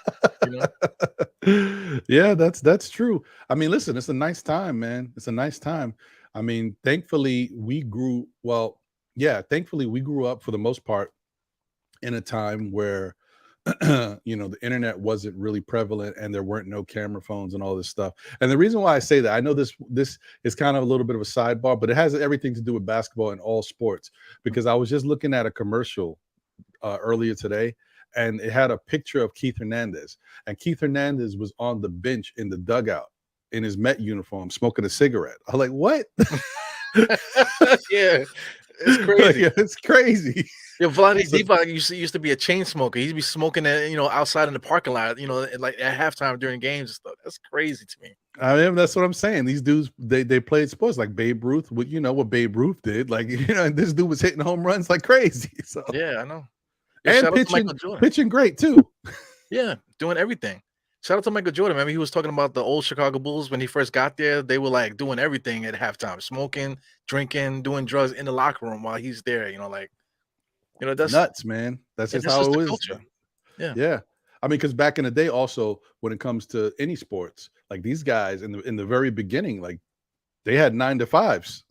You know, yeah, that's true. I mean, listen, it's a nice time, man. It's a nice time. I mean, thankfully we grew well, yeah, thankfully we grew up for the most part in a time where the internet wasn't really prevalent and there weren't no camera phones and all this stuff. And the reason why I say that, I know this is kind of a little bit of a sidebar, but it has everything to do with basketball and all sports because I was just looking at a commercial earlier today, and it had a picture of Keith Hernandez, and Keith Hernandez was on the bench in the dugout in his Met uniform smoking a cigarette. I'm like, what? yeah, it's Like, crazy. it's crazy. Yeah, Vlade So, Divac used to be a chain smoker. He'd be smoking outside in the parking lot, like at halftime during games and stuff. That's crazy to me. I mean, that's what I'm saying. These dudes, they played sports like Babe Ruth. What Babe Ruth did, like and this dude was hitting home runs like crazy. So Yeah, I know. Yeah, and shout out to pitching, Michael Jordan. pitching great too. Yeah, doing everything. Shout out to Michael Jordan. Remember, he was talking about the old Chicago Bulls when he first got there. They were like doing everything at halftime, smoking, drinking, doing drugs in the locker room while he's there. That's Nuts, man. That's just that's how just it the was. culture. Yeah. Yeah. I mean, because back in the day, also when it comes to any sports, like these guys in the very beginning, like they had 9 to 5s.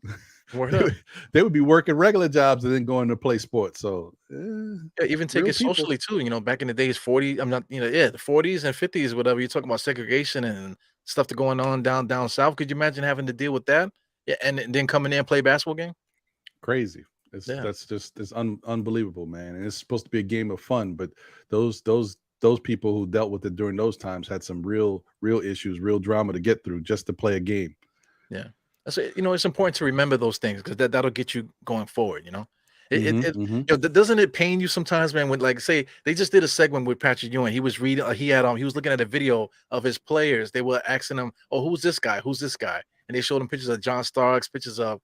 Word they, up. would, they would be working regular jobs and then going to play sports. So Yeah, even take real it people. socially too. Back in the days, 40, I'm not, the 40s and 50s, whatever. You're talking about segregation and stuff that going on down south. Could you imagine having to deal with that? Yeah, and then coming in and play basketball game? Crazy. It's Yeah. that's just it's unbelievable, man. And it's supposed to be a game of fun, but those people who dealt with it during those times had some real issues, real drama to get through just to play a game. Yeah. So, it's important to remember those things because that'll get you going forward. Hmm, hmm. Doesn't it pain you sometimes, man, when like say they just did a segment with Patrick Ewing. He was reading, he was looking at a video of his players. They were asking him, "Oh, who's this guy? Who's this guy?" And they showed him pictures of John Starks, pictures of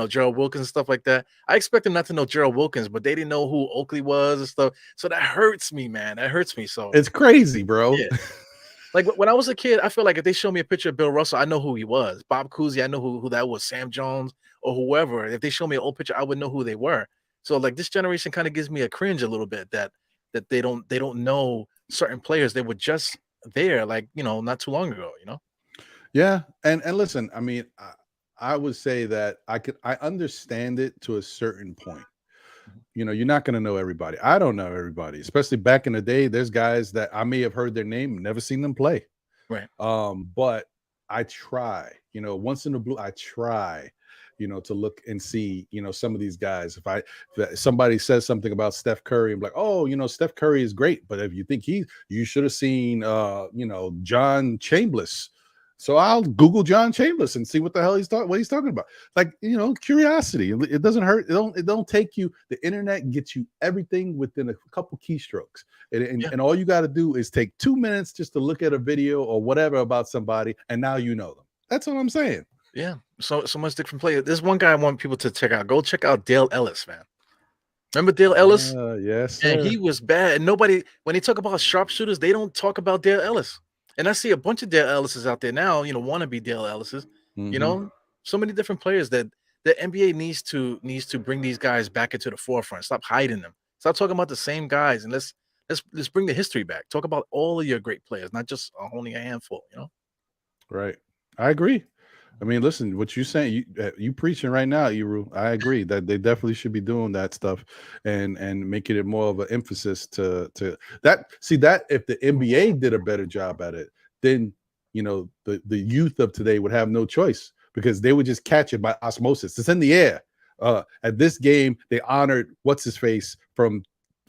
Gerald Wilkins and stuff like that. I expect them not to know Gerald Wilkins, but they didn't know who Oakley was and stuff. So that hurts me, man. That hurts me. So It's crazy, bro. yeah. Like when I was a kid, I feel like if they show me a picture of Bill Russell, I know who he was. Bob Cousy, I know who that was. Sam Jones or whoever. If they show me an old picture, I would know who they were. So like this generation kind of gives me a cringe a little bit that they don't know certain players. They were just there, like not too long ago. Yeah, and listen, I mean, I would say that I understand it to a certain point. You're not going to know everybody. I don't know everybody, especially back in the day. There's guys that I may have heard their name, never seen them play. Right. But I try, once in a blue, I try, to look and see, some of these guys. If somebody says something about Steph Curry, I'm like, oh, Steph Curry is great, but if you think you should have seen, John Chambliss. So I'll Google John Chambliss and see what the hell what he's talking about. Like, curiosity. It doesn't hurt. It don't take you. The internet gets you everything within a couple keystrokes. And all you got to do is take 2 minutes just to look at a video or whatever about somebody, and now you know them. That's what I'm saying. Yeah. So much different players. There's one guy I want people to check out. Go check out Dale Ellis, man. Remember Dale Ellis? Yes, And sir. he was bad. And nobody, when they talk about sharpshooters, they don't talk about Dale Ellis. And I see a bunch of Dale Ellises out there now, wannabe Dale Ellises, Mhm. so many different players that the NBA needs to bring these guys back into the forefront. Stop hiding them. Stop talking about the same guys, and let's bring the history back. Talk about all of your great players, not just only a handful. Right. I agree. I mean, listen, what you saying, you preaching right now, Iru. I agree that they definitely should be doing that stuff and making it more of an emphasis to that. See that if the NBA did a better job at it, then the youth of today would have no choice because they would just catch it by osmosis. It's in the air. At this game, they honored what's his face from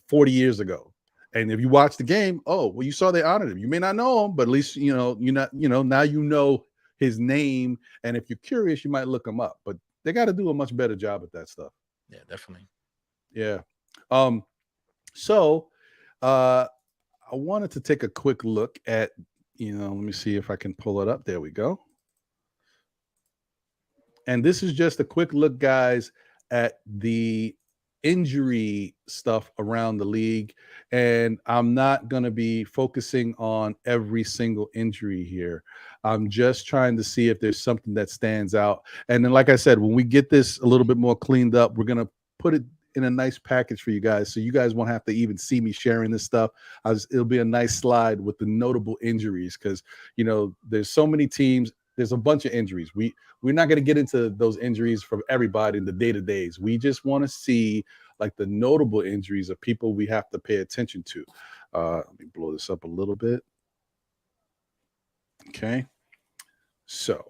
40 years ago. And if you watch the game, oh well, you saw they honored him. You may not know him, but at least now you know his name, and if you're curious, you might look him up. But they got to do a much better job at that stuff. Yeah, definitely. Yeah. So I wanted to take a quick look at, let me see if I can pull it up. There we go. And this is just a quick look, guys, at the injury stuff around the league. And I'm not going to be focusing on every single injury here. I'm just trying to see if there's something that stands out. And then, like I said, when we get this a little bit more cleaned up, we're going to put it in a nice package for you guys. So you guys won't have to even see me sharing this stuff. It'll be a nice slide with the notable injuries because, there's so many teams. There's a bunch of injuries. We're not going to get into those injuries from everybody in the day-to-days. We just want to see like the notable injuries of people we have to pay attention to. Let me blow this up a little bit. Okay. So,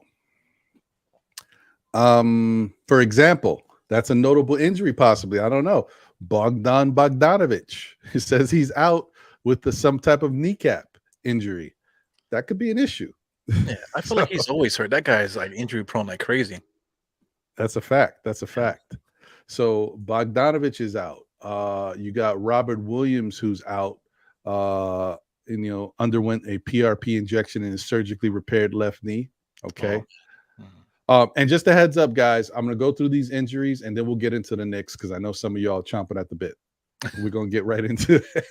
for example, that's a notable injury possibly. I don't know. Bogdan Bogdanovic. It says he's out with some type of kneecap injury. That could be an issue. Yeah, I feel like he's always hurt. That guy is like injury prone like crazy. That's a fact. That's a fact. So Bogdanovich is out. You got Robert Williams who's out. And underwent a PRP injection in his surgically repaired left knee. Okay. And just a heads up, guys, I'm gonna go through these injuries and then we'll get into the Knicks because I know some of y'all are chomping at the bit. We're gonna get right into it.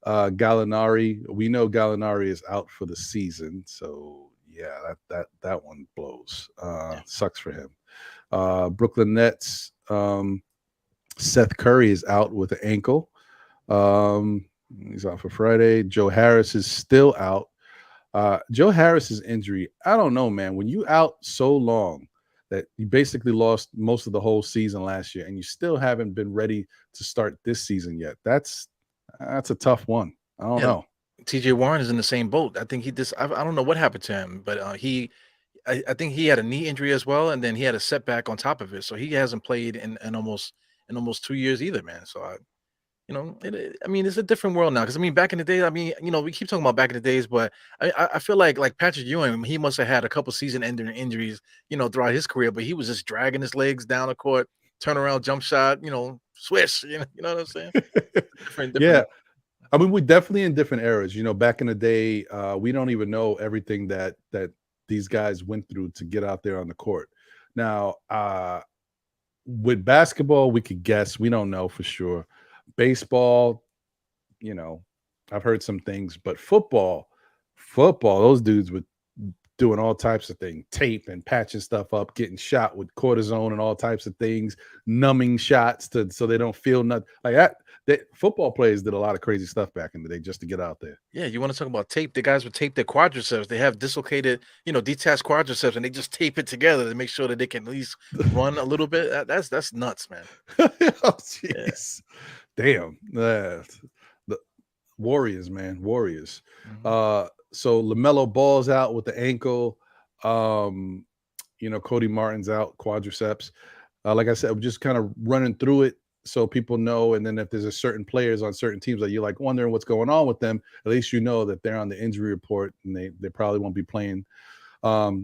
Gallinari, we know Gallinari is out for the season, so yeah, that one blows. Sucks for him. Brooklyn Nets, Seth Curry is out with an ankle. He's out for Friday. Joe Harris is still out. Joe Harris's injury, I don't know, man. When you out so long that you basically lost most of the whole season last year and you still haven't been ready to start this season yet, that's a tough one. I don't know. TJ Warren is in the same boat. I think I don't know what happened to him, but I think he had a knee injury as well, and then he had a setback on top of it. So he hasn't played in almost 2 years either, man. So I mean, it's a different world now. Because I mean, back in the day, I mean, we keep talking about back in the days, but I feel like Patrick Ewing, he must have had a couple season-ending injuries, throughout his career. But he was just dragging his legs down the court, turn around, jump shot, swish. You know what I'm saying? Different. Yeah. I mean, we're definitely in different eras. Back in the day, we don't even know everything that these guys went through to get out there on the court. Now, with basketball, we could guess. We don't know for sure. Baseball, I've heard some things, but football, those dudes would doing all types of things, tape and patching stuff up, getting shot with cortisone and all types of things, numbing shots so they don't feel nothing like that. Football players did a lot of crazy stuff back in the day just to get out there. Yeah, you want to talk about tape? The guys would tape their quadriceps. They have dislocated, detached quadriceps, and they just tape it together to make sure that they can at least run a little bit. That's nuts, man. Oh, Yeah. jeez. Damn. The Warriors, man. Warriors. Mhm. So LaMelo Ball's out with the ankle. Cody Martin's out, quadriceps. Like I said, we're just kind of running through it so people know. And then if there's a certain players on certain teams that you're like wondering what's going on with them, at least you know that they're on the injury report and they probably won't be playing.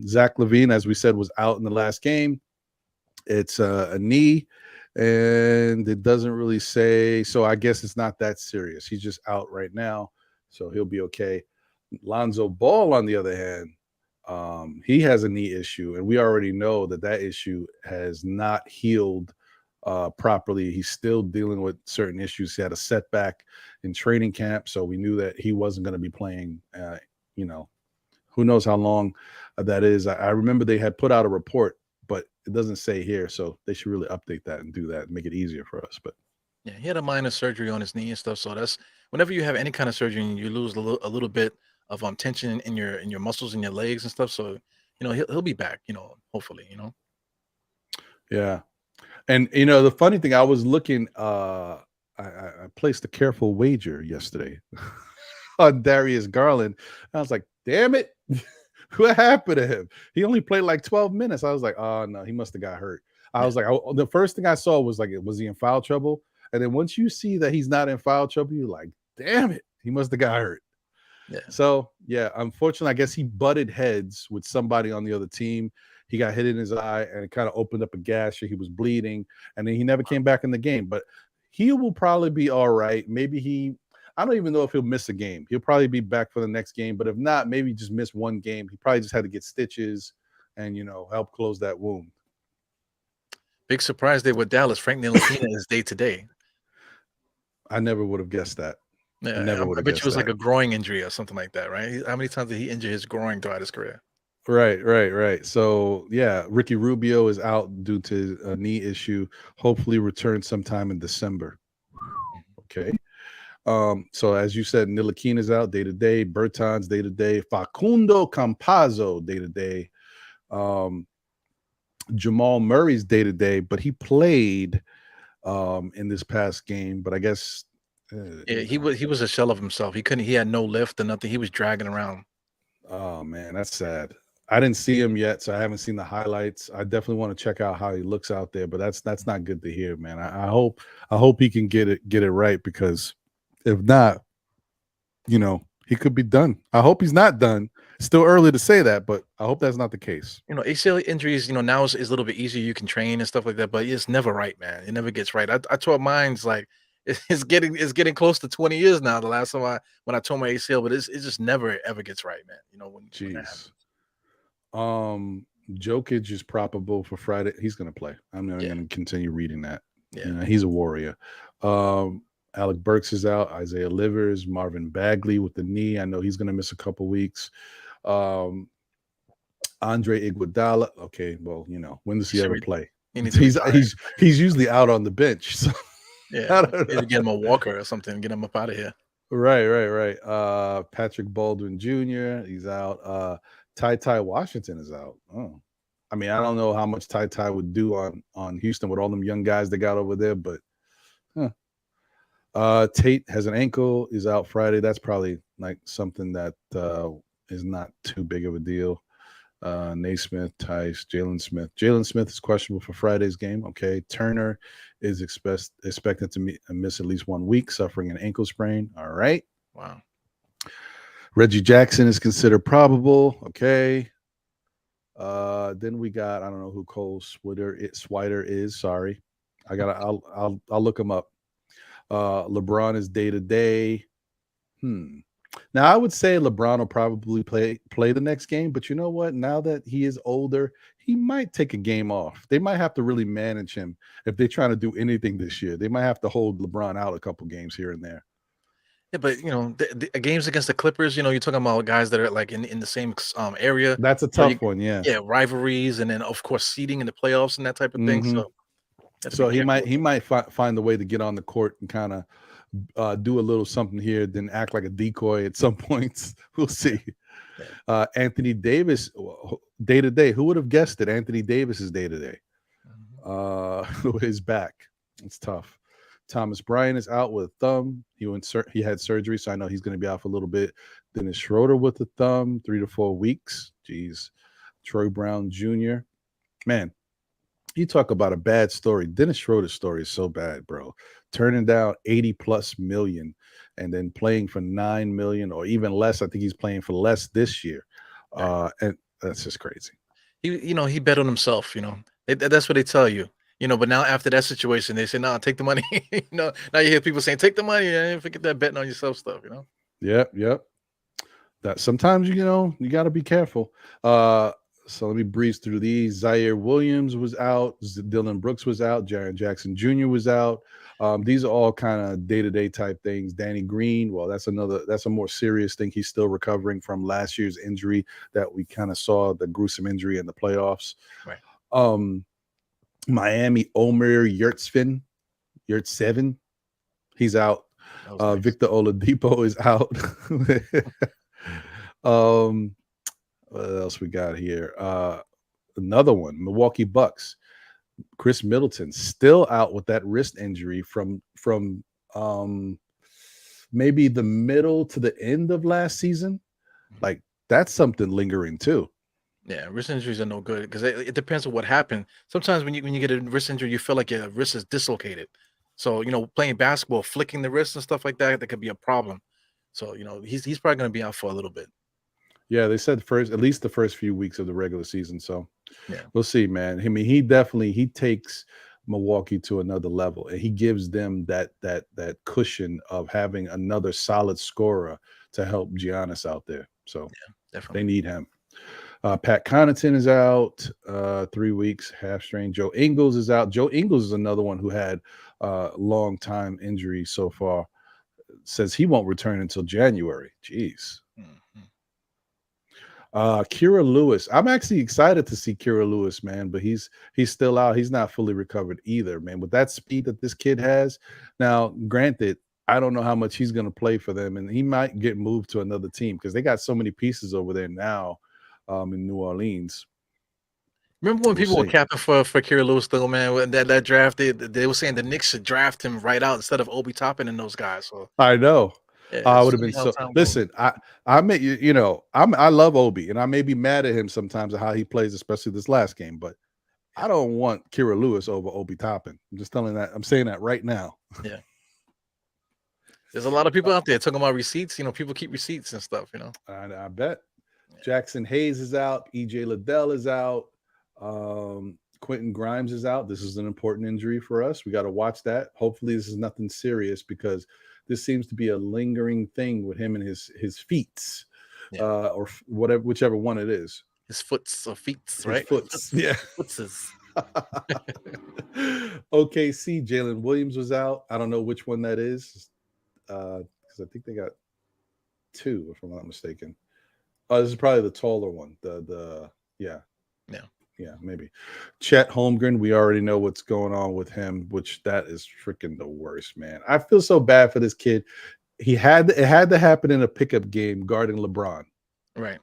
Zach Levine, as we said, was out in the last game. It's a knee, and it doesn't really say. So I guess it's not that serious. He's just out right now, so he'll be okay. Lonzo Ball, on the other hand, he has a knee issue, and we already know that issue has not healed properly. He's still dealing with certain issues. He had a setback in training camp, so we knew that he wasn't going to be playing. Who knows how long that is. I remember they had put out a report, but it doesn't say here, so they should really update that and do that and make it easier for us. But Yeah, he had a minor surgery on his knee and stuff. So that's whenever you have any kind of surgery and you lose a little bit of tension in your muscles in your legs and stuff. So he'll be back. Hopefully. yeah, and the funny thing, I was looking. I placed a careful wager yesterday on Darius Garland. I was like, damn it. What happened to him? He only played like 12 minutes. I was like, oh no, he must have got hurt. I was like, the first thing I saw was like, was he in foul trouble? And then once you see that he's not in foul trouble, you're like, damn it, he must have got hurt. Yeah. So yeah, unfortunately, I guess he butted heads with somebody on the other team. He got hit in his eye and it kind of opened up a gash. He was bleeding, and then he never came back in the game. But he will probably be all right. Maybe I don't even know if he'll miss a game. He'll probably be back for the next game. But if not, maybe just miss one game. He probably just had to get stitches and help close that wound. Big surprise there with Dallas. Frank Ntilikina is day to day. I never would have guessed that. Yeah, never I would have bet you guessed it was like that. a groin injury or something like that, right? How many times did he injure his groin throughout his career? Right. So yeah, Ricky Rubio is out due to a knee issue. Hopefully return sometime in December. Okay. So as you said, Ntilikina is out day to day, Bertans day to day, Facundo Campazzo day to day, Jamal Murray's day to day, but he played in this past game. But I guess Yeah, he was a shell of himself. He had no lift or nothing. He was dragging around. Oh man, that's sad. I didn't see him yet, so I haven't seen the highlights. I definitely want to check out how he looks out there, but that's not good to hear, man. I hope he can get it right, because if not, he could be done. I hope he's not done. Still early to say that, but I hope that's not the case. ACL injuries, now is a little bit easier. You can train and stuff like that, but it's never right, man. It never gets right. I tore mine's like it's getting close to 20 years now. The last time when I tore my ACL, but it just never ever gets right, man. When that Jeez. happens. Jokic is probable for Friday. He's gonna play. I'm not Yeah, gonna continue reading that. yeah. He's a warrior. Alec Burks is out. Isaiah Livers, Marvin Bagley with the knee. I know he's gonna miss a couple weeks. Andre Iguodala. Okay, well, when does he ever play? He needs to He's retire. he's usually out on the bench. So I Yeah, don't maybe get know. him a walker or something. Get him up out of here. Right. Patrick Baldwin Jr. He's out. Ty Washington is out. Oh, I mean, I don't know how much Ty would do on Houston with all them young guys they got over there, but Tate has an ankle, is out Friday. That's probably like something that is not too big of a deal. Naismith, Tice, Jalen Smith. Jalen Smith is questionable for Friday's game. Okay. Turner is expected to miss at least 1 week, suffering an ankle sprain. All right. Wow. Reggie Jackson is considered probable. Okay. Then we got, I don't know who Cole Swider is. Sorry. I'll look him up. LeBron is day to day. Now I would say LeBron will probably play the next game, but you know what? Now that he is older, he might take a game off. They might have to really manage him if they're trying to do anything this year. They might have to hold LeBron out a couple games here and there. Yeah, but the games against the Clippers, you're talking about guys that are like in the same area. That's a So you, tough one. Yeah. yeah, rivalries, and then of course seeding in the playoffs and that type of thing. So Hmm. you have to be So he careful might with he that. might find a way to get on the court and kind of do a little something here, then act like a decoy at some points. We'll Yeah, see. yeah. Anthony Davis, day to day. Who would have guessed it? Anthony Davis is day to day. Mhm. His back. It's tough. Thomas Bryant is out with a thumb. He had surgery, so I know he's going to be out for a little bit. Dennis Schroeder with a thumb, 3 to 4 weeks. Jeez. Troy Brown Jr. Man, you talk about a bad story. Dennis Schroeder's story is so bad, bro. Turning down 80 plus million and then playing for 9 million or even less. I think he's playing for less this year. Right. And that's just crazy. He bet on himself. That's what they tell you. But now after that situation, they say, "No, take the money." Now you hear people saying, "Take the money," and forget that betting on yourself stuff. Yep, yep. That sometimes you got to be careful. So let me breeze through these. Zaire Williams was out. Dylan Brooks was out. Jaren Jackson Jr. was out. These are all kind of day-to-day type things. Danny Green, well, that's a more serious thing. He's still recovering from last year's injury that we kind of saw, the gruesome injury in the playoffs. Right. Um, Miami Omer Yurtseven, he's out. That was nice. Victor Oladipo is out. um, what else we got here? Another one, Milwaukee Bucks. Chris Middleton still out with that wrist injury from um maybe the middle to the end of last season. Mhm. Like that's something lingering too. Yeah, wrist injuries are no good because it depends on what happened. Sometimes when you get a wrist injury, you feel like your wrist is dislocated. So playing basketball, flicking the wrist and stuff like that, that could be a problem. So he's probably going to be out for a little bit. Yeah, they said at least the first few weeks of the regular season. So Yeah, we'll see, man. I mean, he takes Milwaukee to another level, and he gives them that cushion of having another solid scorer to help Giannis out there. So they definitely. need him. Pat Connaughton is out 3 weeks, half strain. Joe Ingles is out. Joe Ingles is another one who had long time injury so far. Says he won't return until January. Jeez. Mhm. Kira Lewis. I'm actually excited to see Kira Lewis, man, but he's still out. He's not fully recovered either, man. With that speed that this kid has, now, granted, I don't know how much he's going to play for them, and he might get moved to another team because they got so many pieces over there now in New Orleans. Remember when We'll people were see. capping for Kira Lewis, though, man? When that draft, they were saying the Knicks should draft him right out instead of Obi Toppin and those guys. So I know. yeah, I it's would have funny been how so. time goes. Listen, I may I love Obi, and I may be mad at him sometimes at how he plays, especially this last game. But Yeah, I don't want Kira Lewis over Obi Toppin. I'm just telling that. I'm saying that right now. yeah. There's a lot of people out there talking about receipts. People keep receipts and stuff. I bet. Yeah. Jackson Hayes is out. EJ Liddell is out. Quentin Grimes is out. This is an important injury for us. We got to watch that. Hopefully, this is nothing serious because this seems to be a lingering thing with him and his feet, Yeah. or whatever, whichever one it is. His foots or feets, His right? foots. Yeah. Footses. OKC, Jalen Williams was out. I don't know which one that is because I think they got two, if I'm not mistaken. This is probably the taller one. Yeah. Yeah. Yeah, maybe. Chet Holmgren, we already know what's going on with him, which that is freaking the worst, man. I feel so bad for this kid. It had to happen in a pickup game guarding LeBron. Right.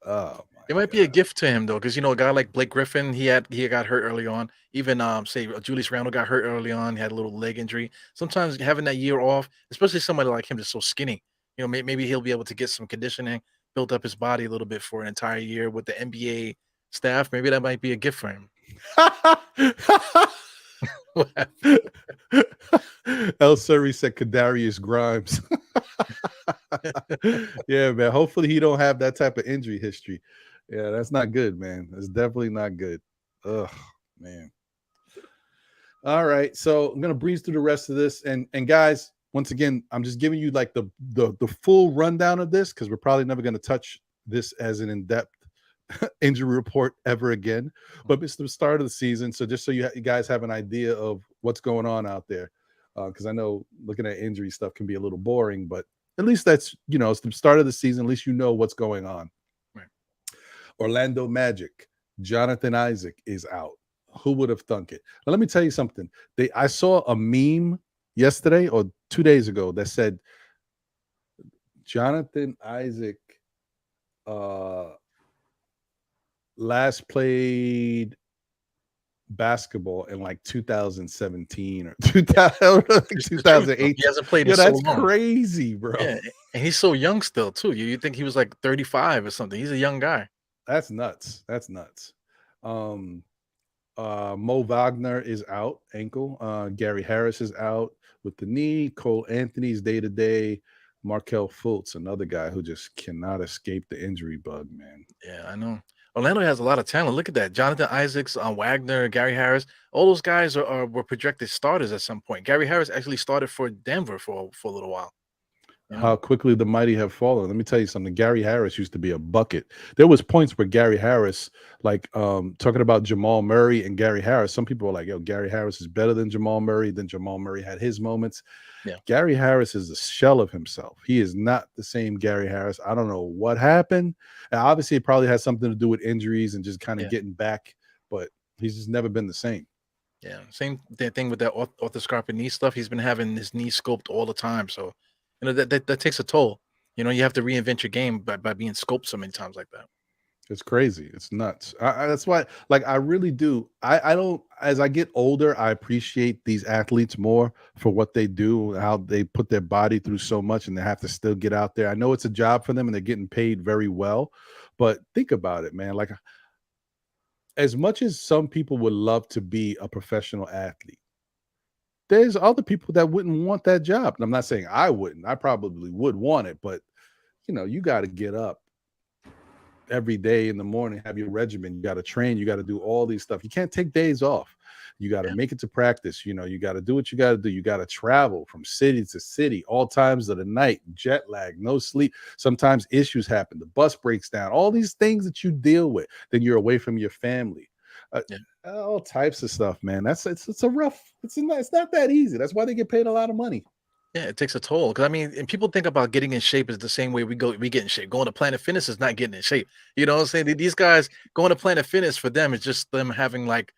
Oh It my might be a gift to him though, because a guy like Blake Griffin, he got hurt early on. Even say Julius Randle got hurt early on. He had a little leg injury. Sometimes having that year off, especially somebody like him that's so skinny, maybe he'll be able to get some conditioning, build up his body a little bit for an entire year with the NBA staff. Maybe that might be a gift for him. El Surrey said Kadarius Grimes. Yeah, man. Hopefully he don't have that type of injury history. Yeah, that's not good, man. That's definitely not good. Ugh, man. All right, so I'm gonna breeze through the rest of this, and guys, once again, I'm just giving you like the full rundown of this because we're probably never gonna touch this as an in-depth injury report ever again. But it's the start of the season, so just so you guys have an idea of what's going on out there. because I know looking at injury stuff can be a little boring, but at least that's, it's the start of the season. At least you know what's going on. Right. Orlando Magic, Jonathan Isaac is out. Who would have thunk it? Now, let me tell you something. I saw a meme yesterday or 2 days ago that said Jonathan Isaac last played basketball in like 2017 or 2008. He hasn't played in so That's long. crazy, bro. Yeah, and he's so young still too. You think he was like 35 or something? He's a young guy. That's nuts. That's nuts. Mo Wagner is out, ankle. Gary Harris is out with the knee. Cole Anthony's day to day. Markel Fultz, another guy who just cannot escape the injury bug, man. Yeah, I know. Orlando has a lot of talent. Look at that. Jonathan Isaacs, Wagner, Gary Harris. All those guys were projected starters at some point. Gary Harris actually started for Denver for a little while. How quickly the mighty have fallen. Let me tell you something. Gary Harris used to be a bucket. There was points where Gary Harris, like talking about Jamal Murray and Gary Harris, some people were like, yo, Gary Harris is better than Jamal Murray. Then Jamal Murray had his moments. Yeah. Gary Harris is a shell of himself. He is not the same Gary Harris. I don't know what happened. And obviously, it probably has something to do with injuries and just kind of getting back, but he's just never been the same. Yeah, same thing with that arthroscopic knee stuff. He's been having his knee scoped all the time. So, that takes a toll. You have to reinvent your game by being scoped so many times like that. It's crazy. It's nuts. That's why, like, I really do. I don't, as I get older, I appreciate these athletes more for what they do, how they put their body through so much and they have to still get out there. I know it's a job for them and they're getting paid very well, but think about it, man. Like, as much as some people would love to be a professional athlete, there's other people that wouldn't want that job. And I'm not saying I wouldn't. I probably would want it, but you got to get up every day in the morning, have your regimen. You got to train. You got to do all these stuff. You can't take days off. You got to make it to practice. You got to do what you got to do. You got to travel from city to city, all times of the night, jet lag, no sleep. Sometimes issues happen. The bus breaks down. All these things that you deal with. Then you're away from your family. All types of stuff, man. It's not that easy. That's why they get paid a lot of money. Yeah, it takes a toll. Because and people think about getting in shape is the same way we get in shape. Going to Planet Fitness is not getting in shape. You know what I'm saying? These guys going to Planet Fitness, for them, it's just them having like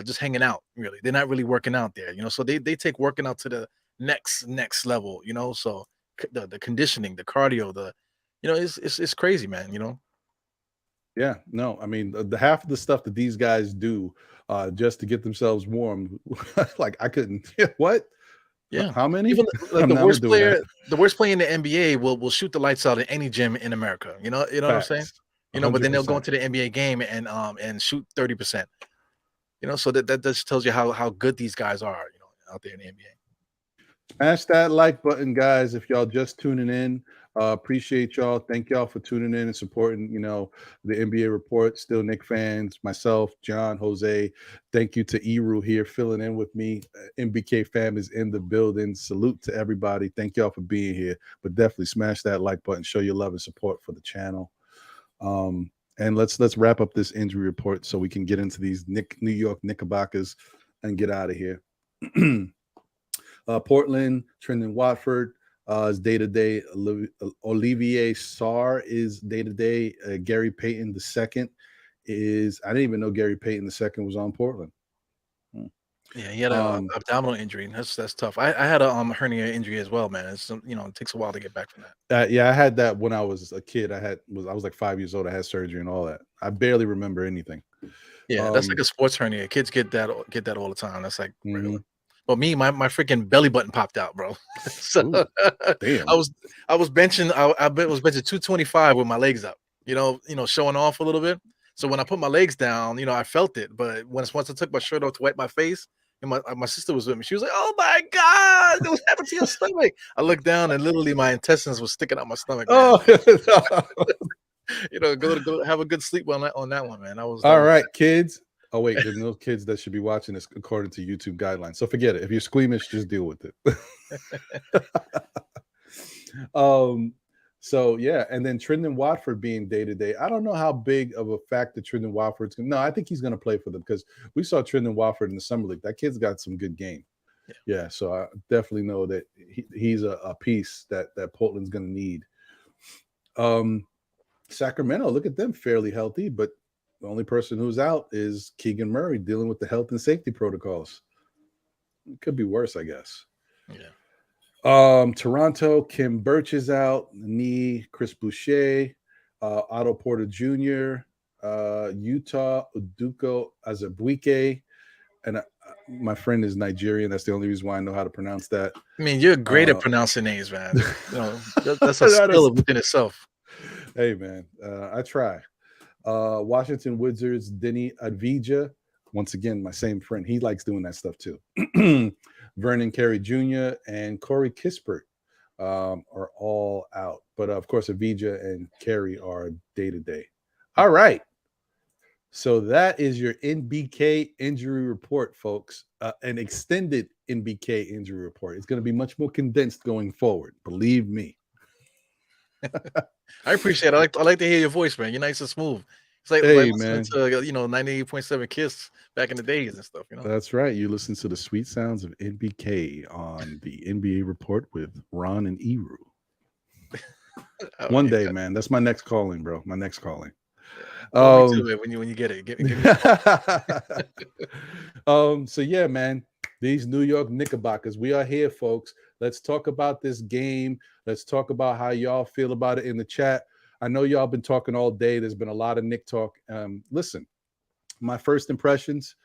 just hanging out. Really, they're not really working out there. So they take working out to the next level. So the conditioning, the cardio, it's crazy, man. Yeah, no, I mean the half of the stuff that these guys do just to get themselves warm, like I couldn't. What? Yeah. How many? Even the worst player in the NBA will shoot the lights out in any gym in America. You know what I'm saying? 100%. But then they'll go into the NBA game and shoot 30%. So that just tells you how good these guys are, out there in the NBA. Smash that like button, guys. If y'all just tuning in, appreciate y'all. Thank y'all for tuning in and supporting, the NBA report. Still Knicks fans, myself, John, Jose. Thank you to Eru here filling in with me. MBK fam is in the building. Salute to everybody. Thank y'all for being here. But definitely smash that like button. Show your love and support for the channel. And let's wrap up this injury report so we can get into these New York Knickerbockers and get out of here. Portland, Trendon Watford is day-to-day. Olivier Sarr is day-to-day. Gary Payton II is – I didn't even know Gary Payton II was on Portland. Yeah, he had an abdominal injury. That's tough. I had a hernia injury as well, man. It's it takes a while to get back from that. Yeah, I had that when I was a kid. I was like 5 years old. I had surgery and all that. I barely remember anything. Yeah, that's like a sports hernia. Kids get that all the time. That's like regular. But me, my freaking belly button popped out, bro. So damn. I was benching. I was benching 225 with my legs up. Showing off a little bit. So when I put my legs down, I felt it. But once I took my shirt off to wipe my face, and my sister was with me, she was like, "Oh my God, what happened to your stomach?" I looked down and literally my intestines were sticking out my stomach. Man. Go have a good sleep on that one, man. All right, kids. Oh wait, there's no kids that should be watching this according to YouTube guidelines. So forget it. If you're squeamish, just deal with it. So yeah, and then Trendon Watford being day-to-day. I don't know how big of a factor Trendon Watford's going to. No, I think he's going to play for them because we saw Trendon Watford in the summer league. That kid's got some good game. Yeah, so I definitely know that he's a piece that Portland's going to need. Sacramento, look at them, fairly healthy, but the only person who's out is Keegan Murray dealing with the health and safety protocols. It could be worse, I guess. Yeah. Toronto, Kim Birch is out, knee, Chris Boucher, Otto Porter Jr., Utah, Uduko Azubuike, and my friend is Nigerian. That's the only reason why I know how to pronounce that. I mean, you're great at pronouncing names, man. That's a That skill is- within itself. Hey, man, I try. Washington Wizards, Denny Advija. Once again, my same friend. He likes doing that stuff too. Vernon Carey Jr. and Corey Kispert are all out. But of course, Avija and Carey are day-to-day. All right. So that is your NBK injury report, folks. An extended NBK injury report. It's going to be much more condensed going forward. Believe me. I appreciate it. I like to hear your voice, man. You're nice and smooth. It's like, Hey, listening to 98.7 Kiss back in the days and stuff. That's right. You listen to the sweet sounds of NBK on the NBA report with Ron and Eru. One day, man. That's my next calling, bro. My next calling. Me too, man, when you get it. Give me So yeah, man. These New York Knickerbockers, we are here, folks. Let's talk about this game. Let's talk about how y'all feel about it in the chat. I know y'all been talking all day. There's been a lot of Knick talk. Listen, my first impressions,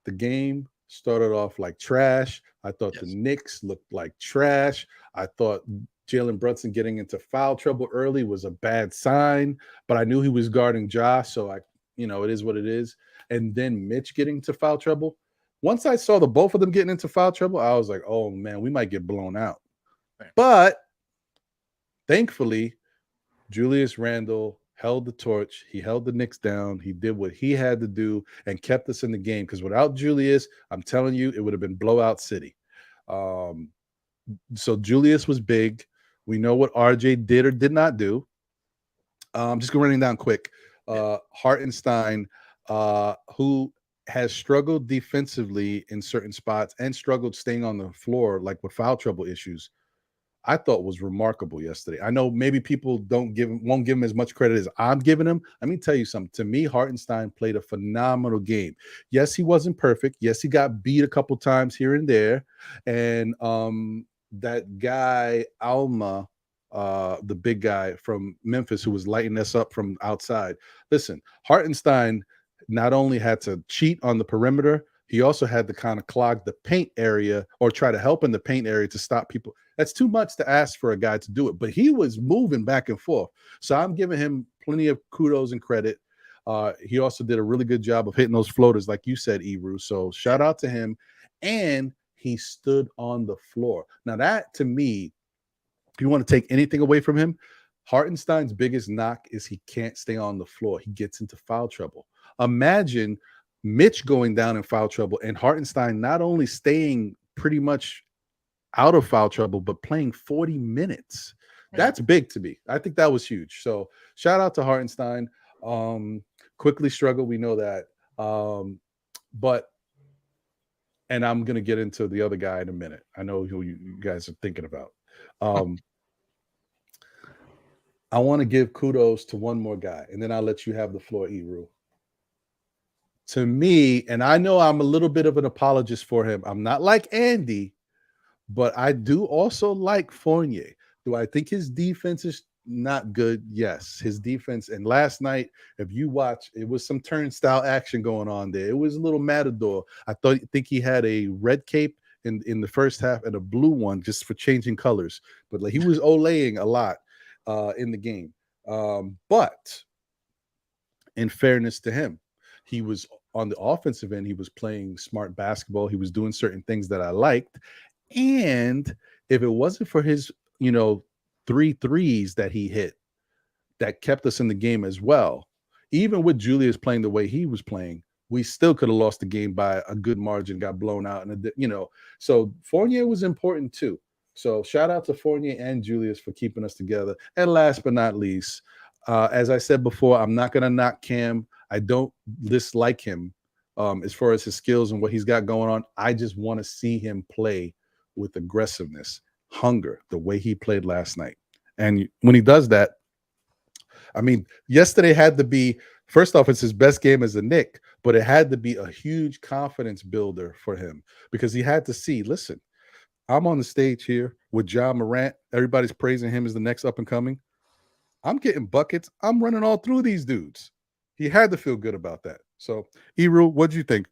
the game started off like trash. I thought the Knicks looked like trash. I thought Jalen Brunson getting into foul trouble early was a bad sign, but I knew he was guarding Josh, so it is what it is. And then Mitch getting into foul trouble. Once I saw the both of them getting into foul trouble, I was like, oh man, we might get blown out. Right. But thankfully, Julius Randle held the torch. He held the Knicks down. He did what he had to do and kept us in the game. Because without Julius, I'm telling you, it would have been blowout city. So Julius was big. We know what RJ did or did not do. Just going running down quick. Hartenstein, who has struggled defensively in certain spots and struggled staying on the floor, like with foul trouble issues, I thought was remarkable yesterday. I know maybe people won't give him as much credit as I'm giving him. Let me tell you something. To me, Hartenstein played a phenomenal game. Yes, he wasn't perfect. Yes, he got beat a couple times here and there. And that guy, Alma, the big guy from Memphis who was lighting us up from outside. Listen, Hartenstein not only had to cheat on the perimeter, he also had to kind of clog the paint area or try to help in the paint area to stop people. That's too much to ask for a guy to do it, but he was moving back and forth. So I'm giving him plenty of kudos and credit. He also did a really good job of hitting those floaters, like you said, Eru. So shout out to him. And he stood on the floor. Now that, to me, if you want to take anything away from him, Hartenstein's biggest knock is he can't stay on the floor. He gets into foul trouble. Imagine Mitch going down in foul trouble and Hartenstein not only staying pretty much out of foul trouble, but playing 40 minutes. That's big to me. I think that was huge. So shout out to Hartenstein. Quickly struggled. We know that. And I'm going to get into the other guy in a minute. I know who you guys are thinking about. I want to give kudos to one more guy, and then I'll let you have the floor, Eru. To me, and I know I'm a little bit of an apologist for him. I'm not like Andy, but I do also like Fournier. Do I think his defense is not good? Yes, his defense. And last night, if you watch, it was some turnstile action going on there. It was a little matador. I think he had a red cape in the first half and a blue one just for changing colors. But like he was olaying a lot in the game. But in fairness to him, he was on the offensive end. He was playing smart basketball. He was doing certain things that I liked. And if it wasn't for his, 3 threes that he hit that kept us in the game as well, even with Julius playing the way he was playing, we still could have lost the game by a good margin, got blown out. And, so Fournier was important too. So shout out to Fournier and Julius for keeping us together. And last but not least, as I said before, I'm not going to knock Cam. I don't dislike him. as far as his skills and what he's got going on. I just want to see him play with aggressiveness, hunger, the way he played last night. And when he does that, I mean, yesterday had to be, first off, it's his best game as a Knick, but it had to be a huge confidence builder for him because he had to see, listen, I'm on the stage here with John Morant. Everybody's praising him as the next up and coming. I'm getting buckets. I'm running all through these dudes. He had to feel good about that. So, Eru, what'd you think?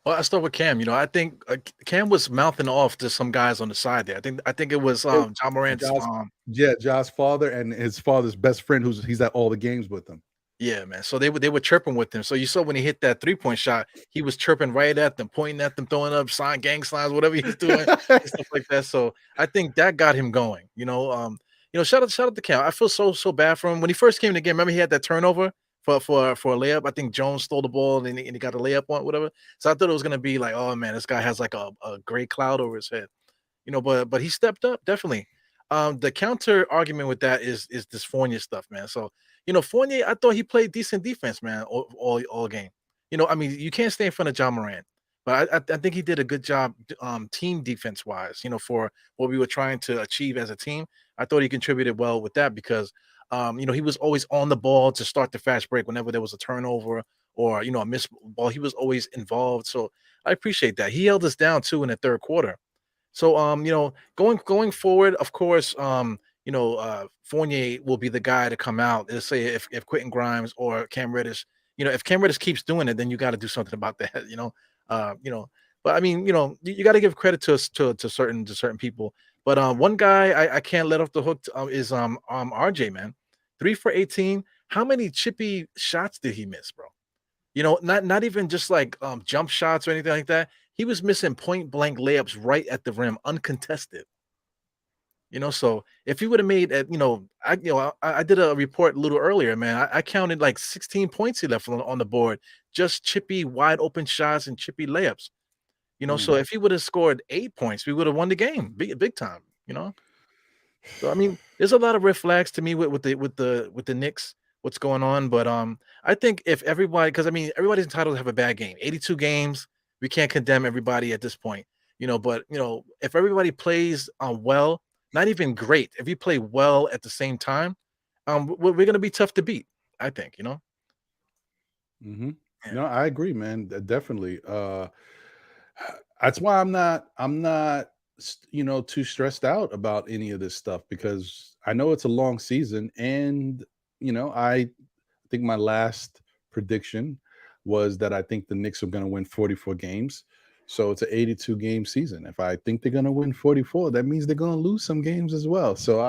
Well, I start with Cam. I think Cam was mouthing off to some guys on the side there. I think it was It, John Morant's. Josh, yeah, Josh's father and his father's best friend, he's at all the games with him. Yeah, man. So they were chirping with him. So you saw when he hit that 3-point shot, he was chirping right at them, pointing at them, throwing up gang signs, whatever he's doing, and stuff like that. So I think that got him going. Shout out to Cam. I feel so bad for him when he first came in the game. Remember he had that turnover for a layup. I think Jones stole the ball and he got a layup on whatever. So I thought it was gonna be like, oh man, this guy has like a gray cloud over his head. But he stepped up definitely. The counter argument with that is this Fournier stuff, man. So Fournier, I thought he played decent defense, man, all game. I mean, you can't stay in front of John Morant, but I think he did a good job, team defense wise. For what we were trying to achieve as a team, I thought he contributed well with that because, he was always on the ball to start the fast break whenever there was a turnover or a missed ball. He was always involved, so I appreciate that. He held us down too in the third quarter. So, going forward, of course, Fournier will be the guy to come out. Let's say if Quentin Grimes or Cam Reddish, if Cam Reddish keeps doing it, then you got to do something about that. Uh, you know. But I mean, you got to give credit to certain people. But one guy I can't let off the hook is RJ, man, 3 for 18. How many chippy shots did he miss, bro? Not even just like jump shots or anything like that. He was missing point blank layups right at the rim, uncontested. So if he would have made it, I did a report a little earlier, man. I counted like 16 points he left on the board, just chippy, wide open shots and chippy layups. So if he would have scored 8 points, we would have won the game, big time. So I mean, there's a lot of red flags to me with the Knicks, what's going on. But I think if everybody, because I mean, everybody's entitled to have a bad game. 82 games, we can't condemn everybody at this point. But if everybody plays well, not even great, if you play well at the same time, we're gonna be tough to beat. I think. Hmm. Yeah. No, I agree, man. Definitely. That's why I'm not too stressed out about any of this stuff because I know it's a long season, and I think my last prediction was that I think the Knicks are going to win 44 games. So it's an 82 game season. If I think they're going to win 44, that means they're going to lose some games as well. So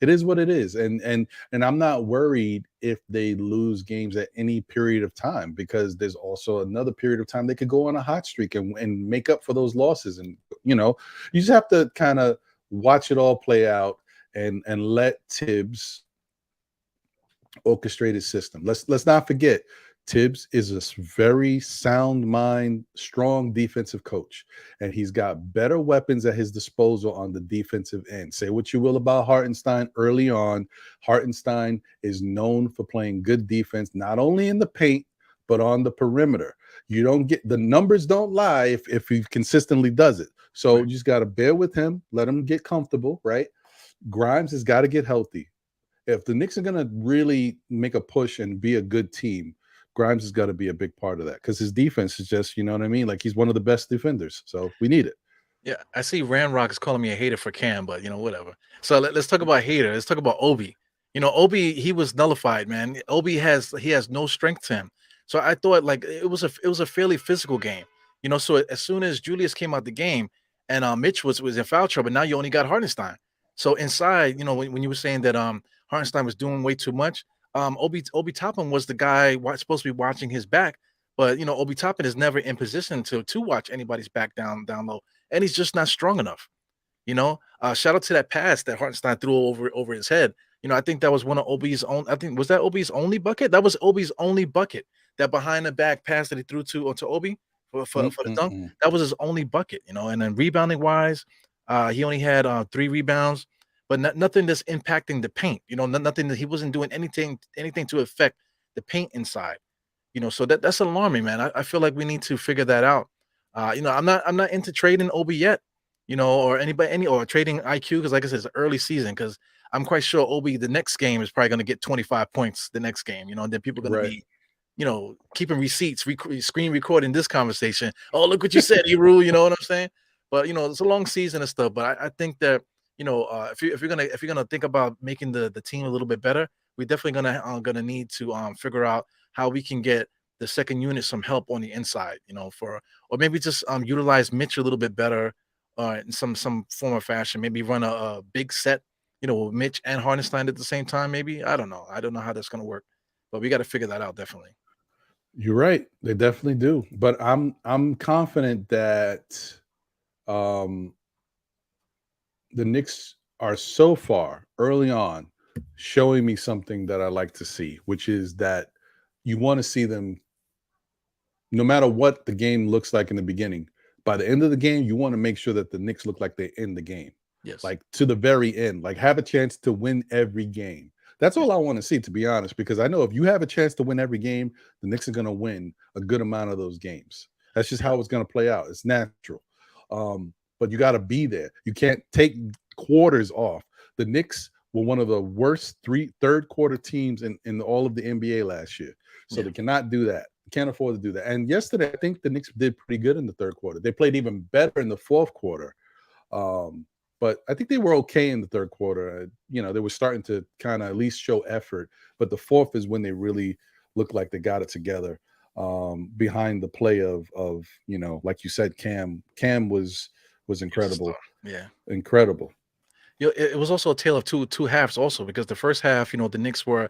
it is what it is. And I'm not worried if they lose games at any period of time because there's also another period of time they could go on a hot streak and make up for those losses. And you just have to kind of watch it all play out and let Tibbs orchestrated system. Let's not forget Tibbs is a very sound mind, strong defensive coach, and he's got better weapons at his disposal on the defensive end. Say what you will about Hartenstein early on. Hartenstein is known for playing good defense, not only in the paint, but on the perimeter. You don't get the numbers don't lie if he consistently does it. So you just got to bear with him, let him get comfortable, right? Grimes has got to get healthy. If the Knicks are going to really make a push and be a good team, Grimes has got to be a big part of that because his defense is just, you know what I mean? Like he's one of the best defenders. So we need it. Yeah, I see Ramrock is calling me a hater for Cam, but whatever. So let's talk about hater. Let's talk about Obi. Obi, he was nullified, man. Obi has no strength to him. So I thought like it was a fairly physical game. So as soon as Julius came out the game and Mitch was in foul trouble, now you only got Hardenstein. So inside, when you were saying that Hardenstein was doing way too much, Obi Toppin was the guy supposed to be watching his back, but Obi Toppin is never in position to watch anybody's back down low, and he's just not strong enough. Shout out to that pass that Hartenstein threw over his head. I think that was one of Obi's own. I think was that Obi's only bucket. That was Obi's only bucket. That behind the back pass that he threw to Obi for the dunk. That was his only bucket. And then rebounding wise, he only had 3 rebounds, but nothing that's impacting the paint. Nothing that he wasn't doing anything to affect the paint inside. So that's alarming, man. I feel like we need to figure that out. I'm not into trading Obi yet, or anybody or trading IQ because, like I said, it's early season. Because I'm quite sure Obi the next game is probably going to get 25 points the next game. And then people are going to Right. be, keeping receipts, screen recording this conversation. Oh, look what you said, Eru. You know what I'm saying? But it's a long season and stuff. But I think that if you're gonna think about making the team a little bit better, we're definitely gonna need to figure out how we can get the second unit some help on the inside, or maybe just utilize Mitch a little bit better, in some form or fashion. Maybe run a big set, with Mitch and Hardenstein at the same time. Maybe I don't know. I don't know how that's gonna work, but we got to figure that out definitely. You're right. They definitely do. But I'm confident that um the Knicks are so far early on showing me something that I like to see, which is that you want to see them no matter what the game looks like in the beginning. By the end of the game, you want to make sure that the Knicks look like they end the game, Yes. like to the very end, like have a chance to win every game. That's Yeah. all I want to see, to be honest, because I know if you have a chance to win every game, the Knicks are going to win a good amount of those games. That's just Yeah. how it's going to play out. It's natural. But you got to be there. You can't take quarters off. The Knicks were one of the worst third quarter teams in all of the NBA last year. So Yeah. they cannot do that. Can't afford to do that. And yesterday, I think the Knicks did pretty good in the third quarter. They played even better in the fourth quarter. But I think they were okay in the third quarter. They were starting to kind of at least show effort. But the fourth is when they really looked like they got it together. Behind the play of like you said, Cam. Cam was incredible, Yeah. incredible. It was also a tale of two halves also because the first half, the Knicks were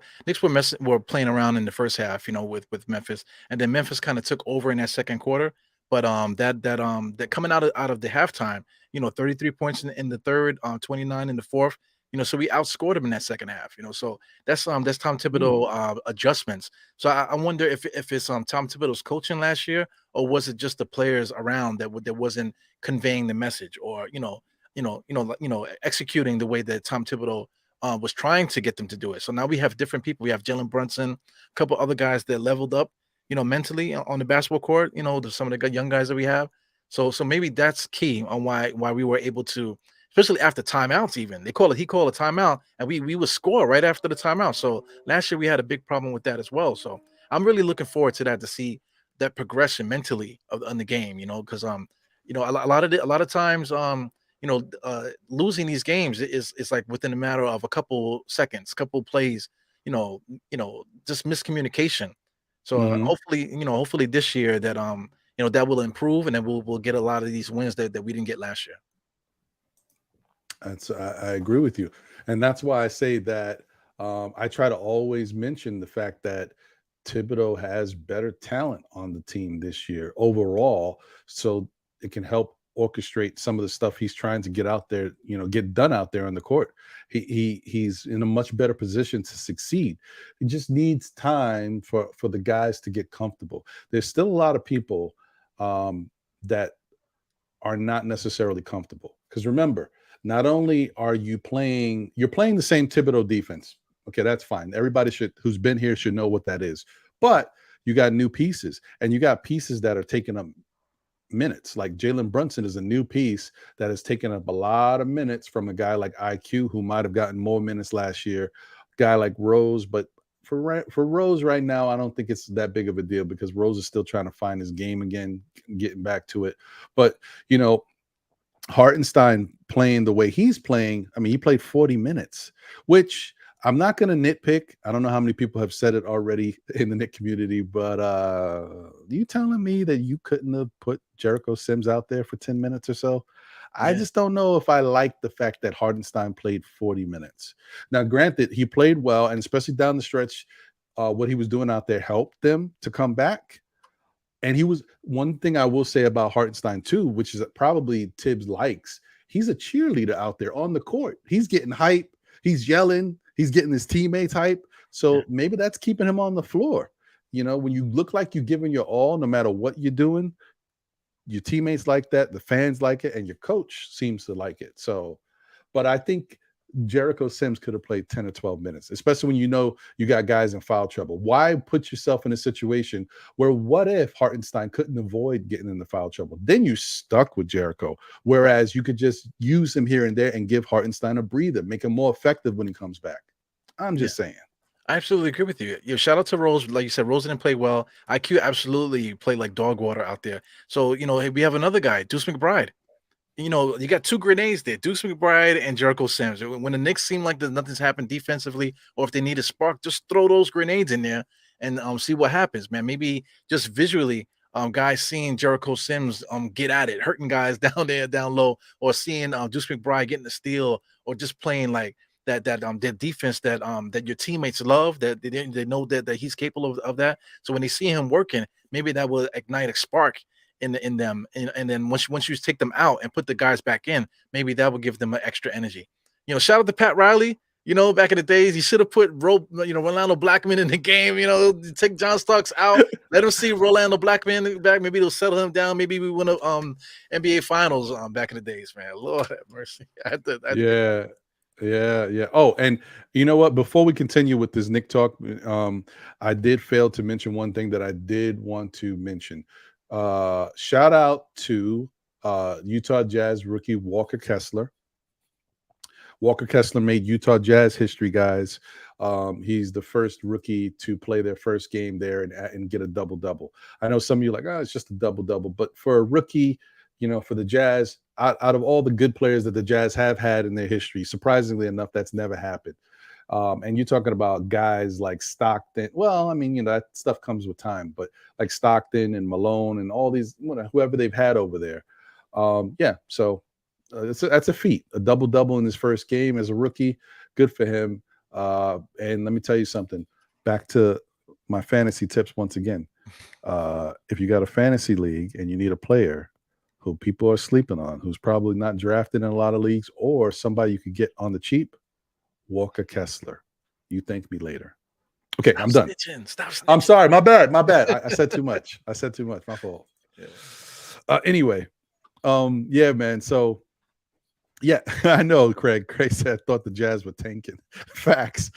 playing around in the first half, with Memphis, and then Memphis kind of took over in that second quarter. But that coming out of the halftime, 33 points in the third, 29 in the fourth, so we outscored them in that second half, so that's Tom Hmm. Thibodeau adjustments. So I wonder if it's Tom Thibodeau's coaching last year, or was it just the players around that wasn't conveying the message, or executing the way that Tom Thibodeau was trying to get them to do it. So now we have different people. We have Jalen Brunson, a couple other guys that leveled up, mentally on the basketball court. Some of the young guys that we have. So maybe that's key on why we were able to, especially after timeouts. Even he called a timeout, and we would score right after the timeout. So last year we had a big problem with that as well. So I'm really looking forward to that, to see that progression mentally on the game. Because a lot of times losing these games is like within a matter of a couple seconds, couple plays, just miscommunication. So Hmm. hopefully this year that will improve, and then we'll get a lot of these wins that we didn't get last year. I agree with you, and that's why I say that I try to always mention the fact that Thibodeau has better talent on the team this year overall, so it can help orchestrate some of the stuff he's trying to get out there, get done out there on the court. He's in a much better position to succeed. He just needs time for the guys to get comfortable. There's still a lot of people that are not necessarily comfortable. Because remember, not only are you're playing the same Thibodeau defense. Okay, that's fine. Everybody who's been here should know what that is. But you got new pieces, and you got pieces that are taking up minutes. Like Jalen Brunson is a new piece that has taken up a lot of minutes from a guy like IQ, who might have gotten more minutes last year. Guy like Rose, but for Rose right now, I don't think it's that big of a deal because Rose is still trying to find his game again, getting back to it. But you know, Hartenstein playing the way he's playing, I mean, he played 40 minutes, which I'm not going to nitpick. I don't know how many people have said it already in the Nick community, but you telling me that you couldn't have put Jericho Sims out there for 10 minutes or so? I Yeah, just don't know if I like the fact that Hardenstein played 40 minutes. Now, granted, he played well, and especially down the stretch, what he was doing out there helped them to come back. And he was one thing I will say about Hartenstein too, which is probably Tibbs likes. He's a cheerleader out there on the court. He's getting hype. He's yelling. He's getting his teammates hype. yeah, So maybe that's keeping him on the floor. When you look like you're giving your all, no matter what you're doing, your teammates like that, the fans like it, and your coach seems to like it. So, but I think Jericho Sims could have played 10 or 12 minutes, especially when you know you got guys in foul trouble. Why put yourself in a situation where what if Hartenstein couldn't avoid getting into foul trouble? Then you stuck with Jericho, whereas you could just use him here and there and give Hartenstein a breather, make him more effective when he comes back. I'm just saying. I absolutely agree with you. Shout out to Rose. Like you said, Rose didn't play well. IQ absolutely played like dog water out there. So, hey, we have another guy, Deuce McBride. You got two grenades there, Deuce McBride and Jericho Sims. When the Knicks seem like nothing's happened defensively, or if they need a spark, just throw those grenades in there and see what happens, man. Maybe just visually, guys seeing Jericho Sims get at it, hurting guys down there, down low, or seeing Deuce McBride getting the steal, or just playing like that defense that your teammates love, that they know that he's capable of that. So when they see him working, maybe that will ignite a spark in them, and then once you take them out and put the guys back in, maybe that will give them an extra energy. Shout out to Pat Riley. Back in the days, he should have put Rolando Blackman in the game. Take John Starks out, let him see Rolando Blackman back. Maybe they'll settle him down. Maybe we win a NBA Finals back in the days, man. Lord have mercy. Yeah. Oh, and you know what? Before we continue with this Nick talk, I did fail to mention one thing that I did want to mention. Shout out to Utah Jazz rookie Walker Kessler. Walker Kessler made Utah Jazz history, guys. He's the first rookie to play their first game there and get a double-double. I know some of you are like, it's just a double-double. But for a rookie, for the Jazz, out of all the good players that the Jazz have had in their history, surprisingly enough, that's never happened. And you're talking about guys like Stockton. Well, I mean, that stuff comes with time, but like Stockton and Malone and all these, whoever they've had over there. So that's a feat, a double-double in his first game as a rookie. Good for him. And let me tell you something, back to my fantasy tips once again. If you got a fantasy league and you need a player who people are sleeping on, who's probably not drafted in a lot of leagues, or somebody you could get on the cheap, Walker Kessler. You thank me later. Okay, I'm done. Stop snitching. I'm sorry. My bad. I said too much. My fault. Yeah. Anyway, yeah, man. So, yeah, I know, Craig. Craig said, thought the Jazz were tanking. Facts.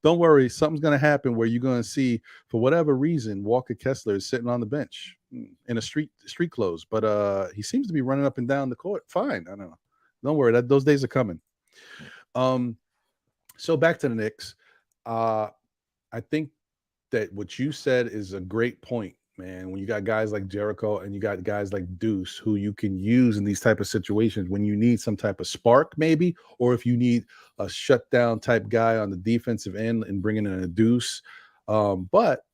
Don't worry. Something's going to happen where you're going to see, for whatever reason, Walker Kessler is sitting on the bench in a street clothes. But he seems to be running up and down the court. Fine. I don't know. Don't worry. Those days are coming. So back to the Knicks. I think that what you said is a great point, man. When you got guys like Jericho and you got guys like Deuce who you can use in these type of situations when you need some type of spark, maybe, or if you need a shutdown type guy on the defensive end and bringing in a Deuce. But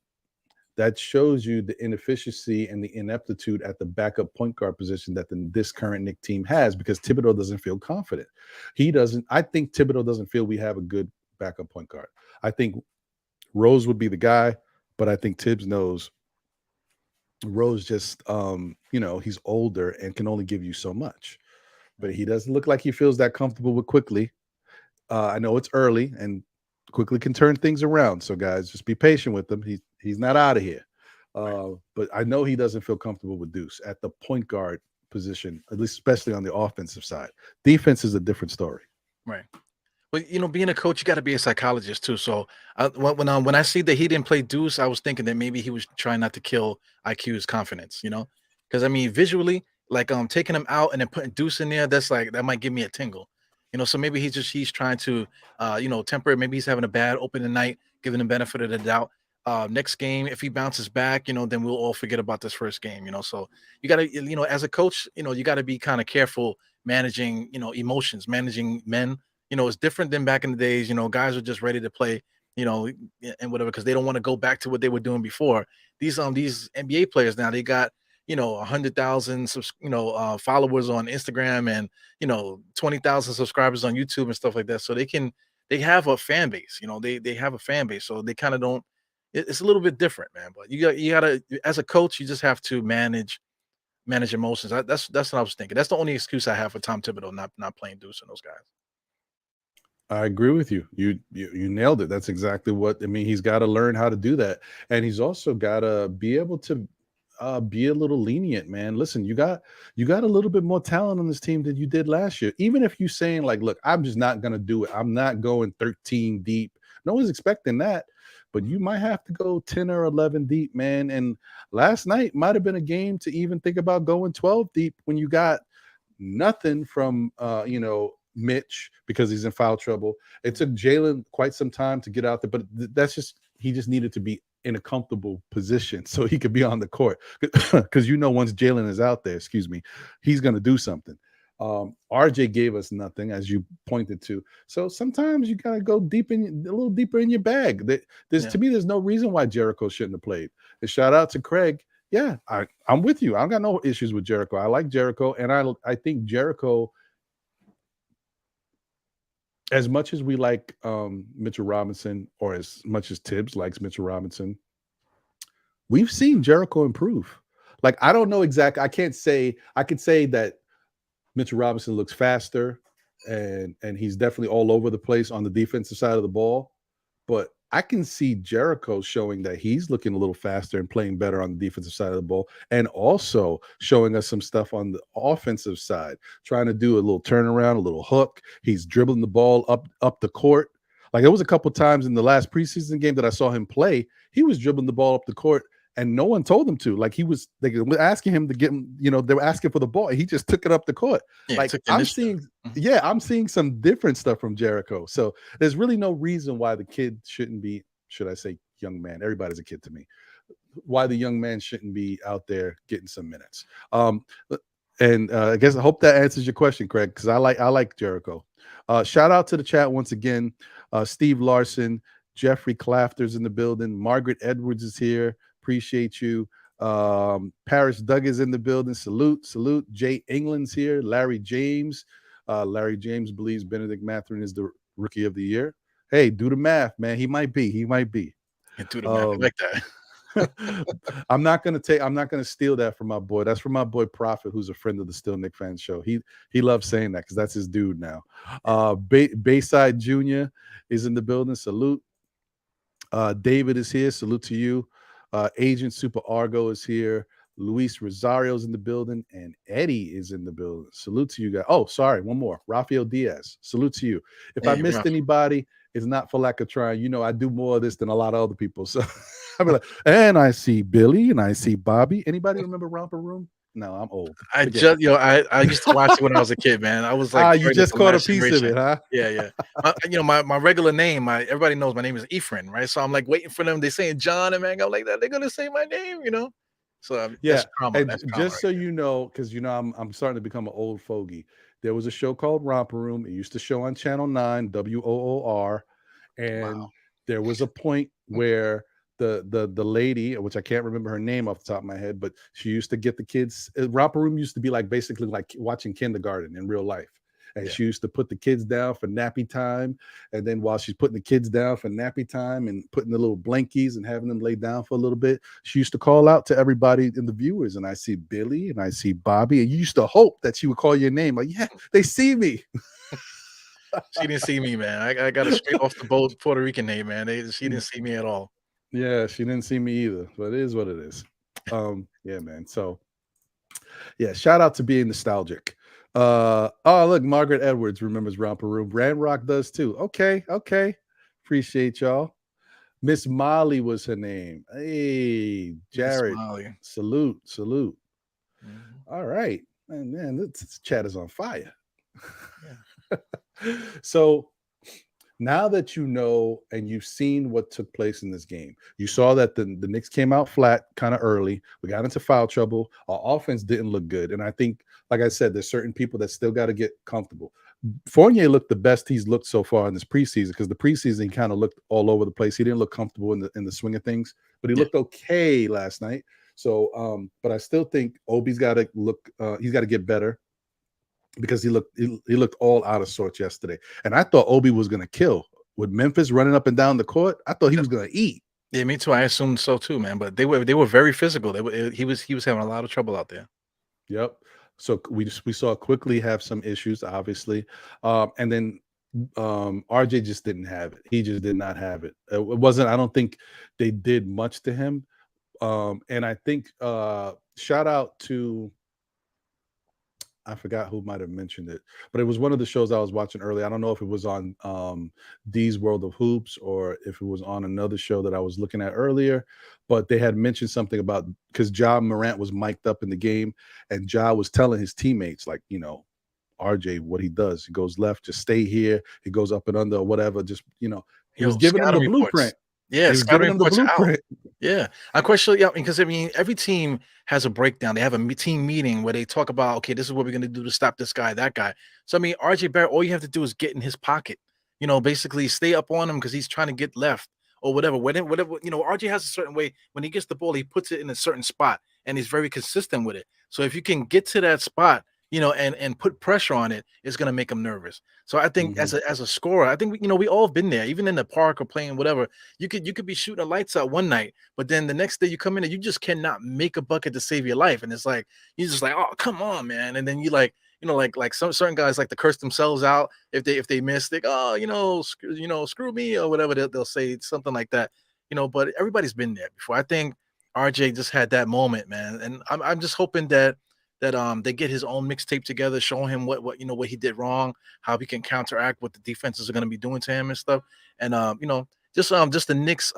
that shows you the inefficiency and the ineptitude at the backup point guard position that this current Knicks team has, because Thibodeau doesn't feel confident. I think Thibodeau doesn't feel we have a good backup point guard. I think Rose would be the guy, but I think Tibbs knows Rose just, he's older and can only give you so much. But he doesn't look like he feels that comfortable with Quickly. I know it's early and Quickly can turn things around. So, guys, just be patient with him. He's not out of here. But I know he doesn't feel comfortable with Deuce at the point guard position, at least especially on the offensive side. Defense is a different story. Right. But being a coach, you got to be a psychologist too. So when I see that he didn't play Deuce, I was thinking that maybe he was trying not to kill IQ's confidence. Because I mean, visually, like taking him out and then putting Deuce in there, that might give me a tingle. So maybe he's trying to temper it. Maybe he's having a bad opening night, giving him benefit of the doubt. Next game, if he bounces back, then we'll all forget about this first game. So you got to, as a coach, you got to be kind of careful managing, emotions, managing men. It's different than back in the days. Guys are just ready to play, and whatever, because they don't want to go back to what they were doing before. These NBA players now, they got 100,000 followers on Instagram and 20,000 subscribers on YouTube and stuff like that. So they have a fan base. They have a fan base, so they kind of don't. It's a little bit different, man. But you gotta, as a coach, you just have to manage emotions. That's what I was thinking. That's the only excuse I have for Tom Thibodeau not playing Deuce and those guys. I agree with you. You nailed it. That's exactly what I mean. He's got to learn how to do that, and he's also got to be able to be a little lenient, man. Listen, you got a little bit more talent on this team than you did last year. Even if you're saying like, look, I'm just not gonna do it. I'm not going 13 deep. No one's expecting that, but you might have to go 10 or 11 deep, man. And last night might have been a game to even think about going 12 deep when you got nothing from Mitch because he's in foul trouble. It took Jalen quite some time to get out there, but that's just he just needed to be in a comfortable position so he could be on the court. Because once Jalen is out there, he's going to do something. RJ gave us nothing, as you pointed to. So sometimes you gotta go a little deeper in your bag. To me, there's no reason why Jericho shouldn't have played. And shout out to Craig. Yeah, I'm with you. I got no issues with Jericho. I like Jericho, and I think Jericho, as much as we like Mitchell Robinson, or as much as Tibbs likes Mitchell Robinson, we've seen Jericho improve. Like, I don't know exactly. I could say that Mitchell Robinson looks faster, and he's definitely all over the place on the defensive side of the ball. But I can see Jericho showing that he's looking a little faster and playing better on the defensive side of the ball, and also showing us some stuff on the offensive side, trying to do a little turnaround, a little hook. He's dribbling the ball up the court. Like, there was a couple times in the last preseason game that I saw him play. He was dribbling the ball up the court, and no one told him to. Like, they were asking him to get him, they were asking for the ball. He just took it up the court. Yeah, like, I'm seeing some different stuff from Jericho. So there's really no reason why the kid shouldn't be, should I say young man? Everybody's a kid to me. Why the young man shouldn't be out there getting some minutes. And I hope that answers your question, Craig, because I like Jericho. Shout out to the chat once again. Steve Larson, Jeffrey Clafter's in the building. Margaret Edwards is here. Appreciate you. Paris Doug is in the building. Salute. Jay England's here. Larry James. Larry James believes Benedict Mathurin is the rookie of the year. Hey, do the math, man. He might be. Yeah, do the math. I like that. I'm not gonna steal that from my boy. That's from my boy Prophet, who's a friend of the Still Nick Fan Show. He loves saying that because that's his dude now. Bayside Jr. is in the building. Salute. David is here. Salute to you. Agent Super Argo is here. Luis Rosario's in the building, and Eddie is in the building. Salute to you guys. Oh, sorry, one more. Rafael Diaz. Salute to you. If I missed anybody, it's not for lack of trying. I do more of this than a lot of other people. So I'm like, and I see Billy and I see Bobby. Anybody remember Romper Room? No, I'm old. I used to watch it when I was a kid, man. I was like, you just caught a piece of it, huh? Yeah. My regular name, everybody knows my name is Ephraim, right? So I'm like waiting for them. They're saying John, and man, I'm like, they're gonna say my name, So yeah, that's just so you know, because I'm starting to become an old fogey. There was a show called Romper Room. It used to show on Channel 9, WOOR, and there was a point where the lady, which I can't remember her name off the top of my head, but she used to get the kids. Romper Room used to be like basically like watching kindergarten in real life. And she used to put the kids down for nappy time. And then while she's putting the kids down for nappy time and putting the little blankies and having them lay down for a little bit, she used to call out to everybody in the viewers. And I see Billy and I see Bobby. And you used to hope that she would call your name. Like, yeah, they see me. She didn't see me, man. I got a straight off the boat Puerto Rican name, man. She didn't see me at all. Yeah, she didn't see me either. But it is what it is. Yeah, man. So, yeah, shout out to being nostalgic. Look, Margaret Edwards remembers Romper Room. Randrock does too. Okay. Appreciate y'all. Miss Molly was her name. Hey, Jared. Salute. Mm-hmm. All right. Man, this chat is on fire. Yeah. So now that you know and you've seen what took place in this game, you saw that the Knicks came out flat kind of early. We got into foul trouble. Our offense didn't look good. And I think, like I said, there's certain people that still got to get comfortable. Fournier looked the best he's looked so far in this preseason, because the preseason he kind of looked all over the place. He didn't look comfortable in the swing of things, but he looked okay last night. So, but I still think Obi's got to look. He's got to get better, because he looked all out of sorts yesterday. And I thought Obi was going to kill with Memphis running up and down the court. I thought he was going to eat. Yeah, me too. I assumed so too, man. But they were very physical. He was having a lot of trouble out there. Yep. So we saw quickly have some issues, obviously, and then RJ just didn't have it. He just did not have it. It wasn't. I don't think they did much to him. And I think shout out to, I forgot who might have mentioned it, but it was one of the shows I was watching earlier. I don't know if it was on D's World of Hoops or if it was on another show that I was looking at earlier, but they had mentioned something about, because Ja Morant was mic'd up in the game, and Ja was telling his teammates, like, RJ, what he does, he goes left, just stay here. He goes up and under or whatever. Just, he was Yo, giving them the scouting blueprint. reports. Yeah, He was giving scouting them the reports out. blueprint. Yeah, I'm quite sure. Yeah, because I mean, every team has a breakdown. They have a team meeting where they talk about, okay, this is what we're going to do to stop this guy, that guy. So I mean, RJ Barrett, all you have to do is get in his pocket. Basically stay up on him because he's trying to get left or whatever. Whatever. RJ has a certain way when he gets the ball, he puts it in a certain spot, and he's very consistent with it. So if you can get to that spot, and put pressure on it, it's going to make him nervous. So I think Mhm. as a scorer, I think we all have been there, even in the park or playing whatever. You could be shooting the lights out one night, but then the next day you come in and you just cannot make a bucket to save your life, and it's like you're just like, oh come on, man, and then you like like some certain guys like to curse themselves out if they miss, they oh screw me or whatever they'll say something like that, But everybody's been there before. I think RJ just had that moment, man, and I'm just hoping that they get his own mixtape together, showing him what he did wrong, how he can counteract what the defenses are going to be doing to him and stuff. And just the Knicks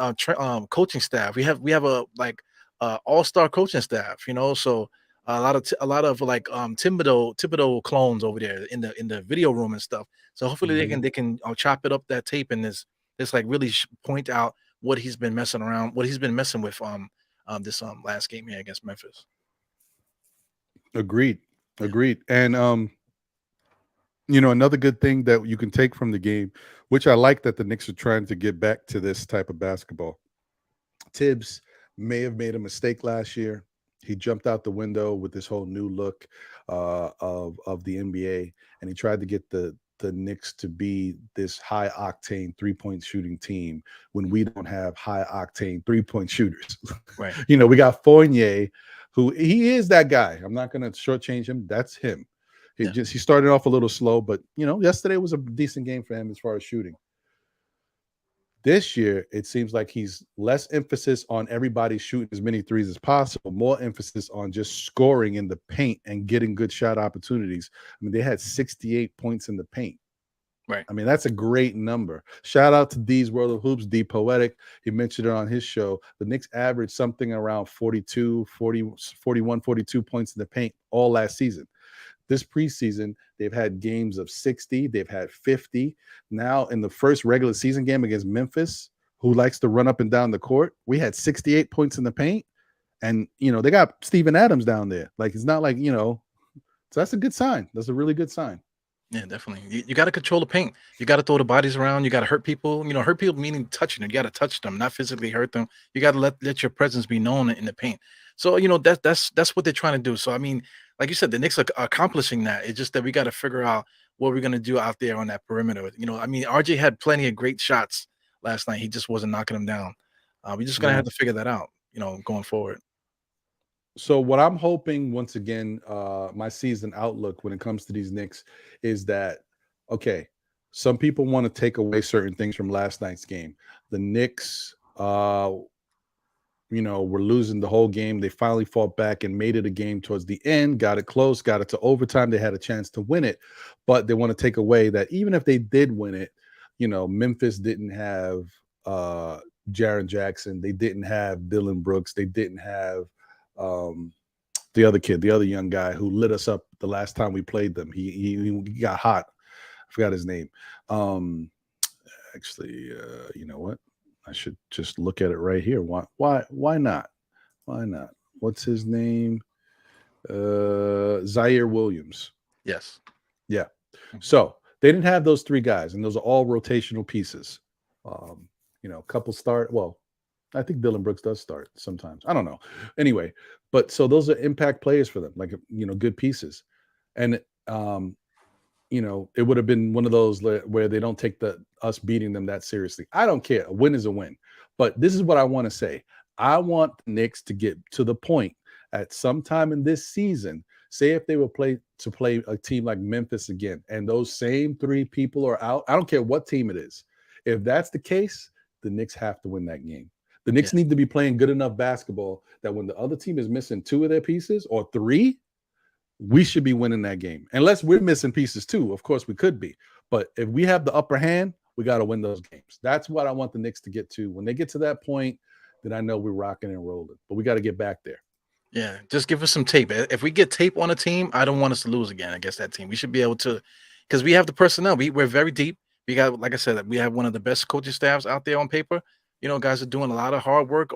coaching staff. We have a like all-star coaching staff, so a lot of like Thibodeau clones over there in the video room and stuff. So hopefully they can Mhm. they can chop it up that tape and this like really point out what he's been messing around, what he's been messing with this last game here against Memphis. Agreed. Yeah. Agreed. And another good thing that you can take from the game, which I like that the Knicks are trying to get back to this type of basketball. Tibbs may have made a mistake last year. He jumped out the window with this whole new look of the NBA, and he tried to get the Knicks to be this high octane 3-point shooting team when we don't have high octane 3-point shooters. Right. We got Fournier, who he is that guy. I'm not going to shortchange him. That's him. Yeah. He started off a little slow, but yesterday was a decent game for him as far as shooting. This year, it seems like he's less emphasis on everybody shooting as many threes as possible, more emphasis on just scoring in the paint and getting good shot opportunities. I mean, they had 68 points in the paint. Right. I mean, that's a great number. Shout out to D's World of Hoops, D Poetic. He mentioned it on his show. The Knicks averaged something around 42, 40, 41, 42 points in the paint all last season. This preseason, they've had games of 60, they've had 50. Now, in the first regular season game against Memphis, who likes to run up and down the court, we had 68 points in the paint. And, they got Steven Adams down there. Like, it's not like, so that's a good sign. That's a really good sign. Yeah, definitely. You got to control the paint. You got to throw the bodies around. You got to hurt people. Hurt people meaning touching them. You got to touch them, not physically hurt them. You got to let your presence be known in the paint. So that's what they're trying to do. So I mean, like you said, the Knicks are accomplishing that. It's just that we got to figure out what we're gonna do out there on that perimeter. I mean, RJ had plenty of great shots last night. He just wasn't knocking them down. We just gonna have to figure that out. Going forward. So what I'm hoping, once again, my season outlook when it comes to these Knicks is that, okay, some people want to take away certain things from last night's game. The Knicks, were losing the whole game. They finally fought back and made it a game towards the end, got it close, got it to overtime. They had a chance to win it, but they want to take away that even if they did win it, Memphis didn't have Jaren Jackson. They didn't have Dylan Brooks. They didn't have the other kid, the other young guy who lit us up the last time we played them. He got hot. I forgot his name. Actually, you know what? I should just look at it right here. Why not? Why not? What's his name? Zaire Williams. Yes. Yeah. So they didn't have those three guys, and those are all rotational pieces. A couple start. Well, I think Dylan Brooks does start sometimes. I don't know. Anyway, but so those are impact players for them, like good pieces. And it would have been one of those where they don't take us beating them that seriously. I don't care. A win is a win. But this is what I want to say. I want the Knicks to get to the point at some time in this season, say if they will play a team like Memphis again, and those same three people are out. I don't care what team it is. If that's the case, the Knicks have to win that game. The Knicks need to be playing good enough basketball that when the other team is missing 2 of their pieces or 3, we should be winning that game. Unless we're missing pieces too. Of course, we could be. But if we have the upper hand, we got to win those games. That's what I want the Knicks to get to. When they get to that point, then I know we're rocking and rolling. But we got to get back there. Yeah, just give us some tape. If we get tape on a team, I don't want us to lose again against that team. We should be able to, because we have the personnel. We're very deep. We got, like I said, we have one of the best coaching staffs out there on paper. Guys are doing a lot of hard work,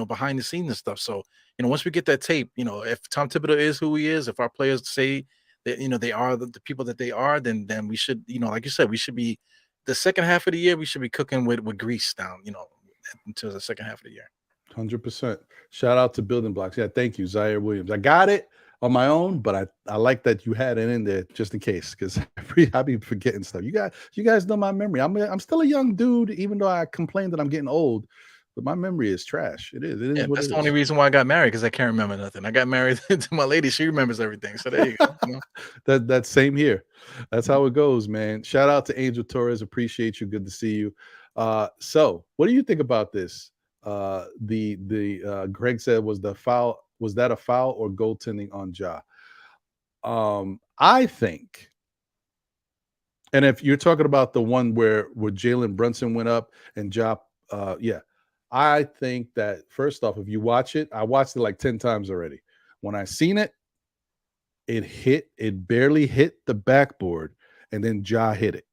behind the scenes and stuff. So, once we get that tape, if Tom Thibodeau is who he is, if our players say that, they are the people that they are, then we should, like you said, we should be the second half of the year. We should be cooking with grease down, until the second half of the year. 100%. Shout out to Building Blocks. Yeah, thank you, Zaire Williams. I got it on my own, but I like that you had it in there just in case, because I be forgetting stuff. You guys know my memory. I'm still a young dude, even though I complain that I'm getting old. But my memory is trash. It is. It is what that's it the is. only reason why I got married, because I can't remember nothing. I got married to my lady; she remembers everything. So there you go. That's same here. That's how it goes, man. Shout out to Angel Torres. Appreciate you. Good to see you. So what do you think about this? Greg said, was that a foul or goaltending on Ja? I think, and if you're talking about the one where Jalen Brunson went up and Ja, I think that first off, if you watch it, I watched it like 10 times already. When I seen it, it barely hit the backboard, and then Ja hit it.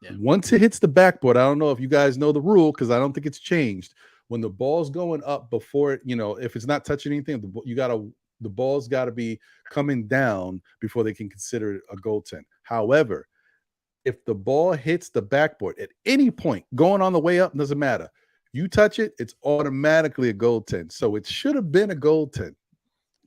Yeah. Once it hits the backboard, I don't know if you guys know the rule, because I don't think it's changed. When the ball's going up before it, if it's not touching anything, the ball's got to be coming down before they can consider it a goaltend. However, if the ball hits the backboard at any point, going on the way up, doesn't matter. You touch it, it's automatically a goaltend. So it should have been a goaltend.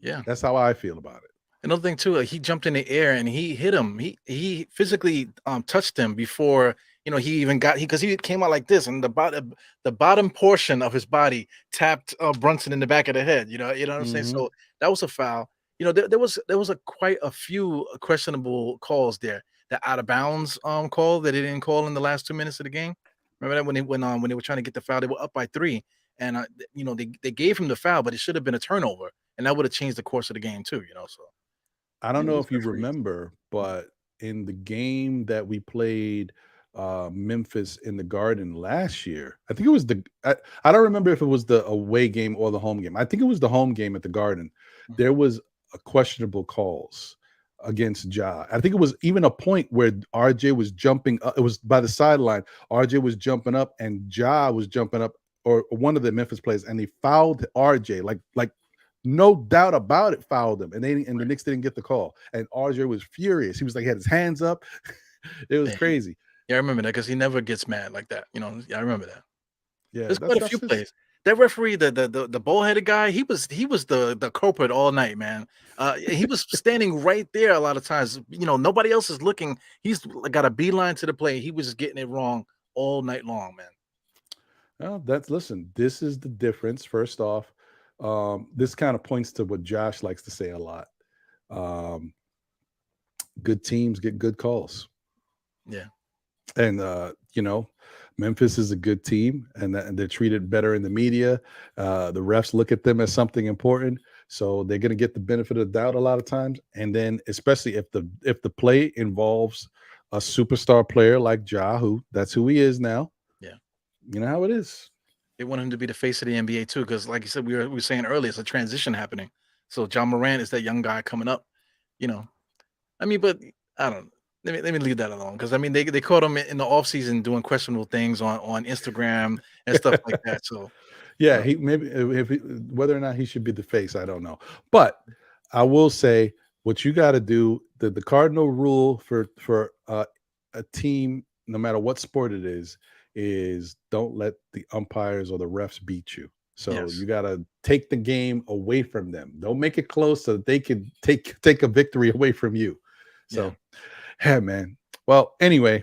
Yeah. That's how I feel about it. Another thing too, he jumped in the air and he hit him. He physically touched him before, he even got, because he came out like this, and the bottom portion of his body tapped Brunson in the back of the head. You know what I'm saying? So that was a foul. There was quite a few questionable calls there. The out of bounds call that they didn't call in the last 2 minutes of the game. Remember that when they were trying to get the foul, they were up by 3, and they gave him the foul, but it should have been a turnover, and that would have changed the course of the game too. So. I don't know if you remember, but in the game that we played Memphis in the Garden last year, I think it was I don't remember if it was the away game or the home game. I think it was the home game at the Garden. There was a questionable calls against Ja. I think it was even a point where RJ was jumping up. It was by the sideline. RJ was jumping up and Ja was jumping up, or one of the Memphis players, and they fouled RJ like no doubt about it, fouled him, and the Knicks didn't get the call. And RJ was furious. He was like, he had his hands up. It was crazy. Yeah, I remember that, because he never gets mad like that. I remember that. Yeah, there's quite a few plays. That referee, the bull-headed guy, he was the culprit all night, man. He was standing right there a lot of times. Nobody else is looking. He's got a beeline to the play. He was just getting it wrong all night long, man. Well, listen. This is the difference. First off, this kind of points to what Josh likes to say a lot. Good teams get good calls. Yeah. And, Memphis is a good team, and they're treated better in the media. The refs look at them as something important. So they're going to get the benefit of the doubt a lot of times. And then especially if the play involves a superstar player like Ja, that's who he is now. Yeah. You know how it is. They want him to be the face of the NBA too, because like you said, we were saying earlier, it's a transition happening. So John Morant is that young guy coming up. But I don't. Let me leave that alone, because they caught him in the offseason doing questionable things on Instagram and stuff like that. So yeah, he maybe whether or not he should be the face, I don't know. But I will say, what you got to do, the cardinal rule for a team, no matter what sport it is don't let the umpires or the refs beat you. So you got to take the game away from them. Don't make it close so that they can take a victory away from you. So, yeah, man. Well, anyway,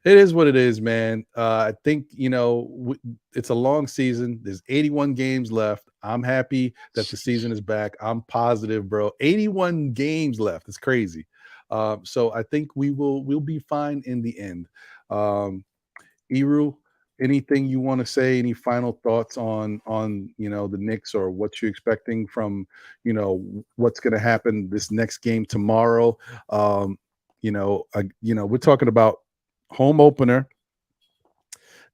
it is what it is, man. I think, it's a long season. There's 81 games left. I'm happy that the season is back. I'm positive, bro. 81 games left. It's crazy. So I think we'll be fine in the end. Iru, anything you want to say? Any final thoughts on the Knicks, or what you're expecting from what's going to happen this next game tomorrow? We're talking about home opener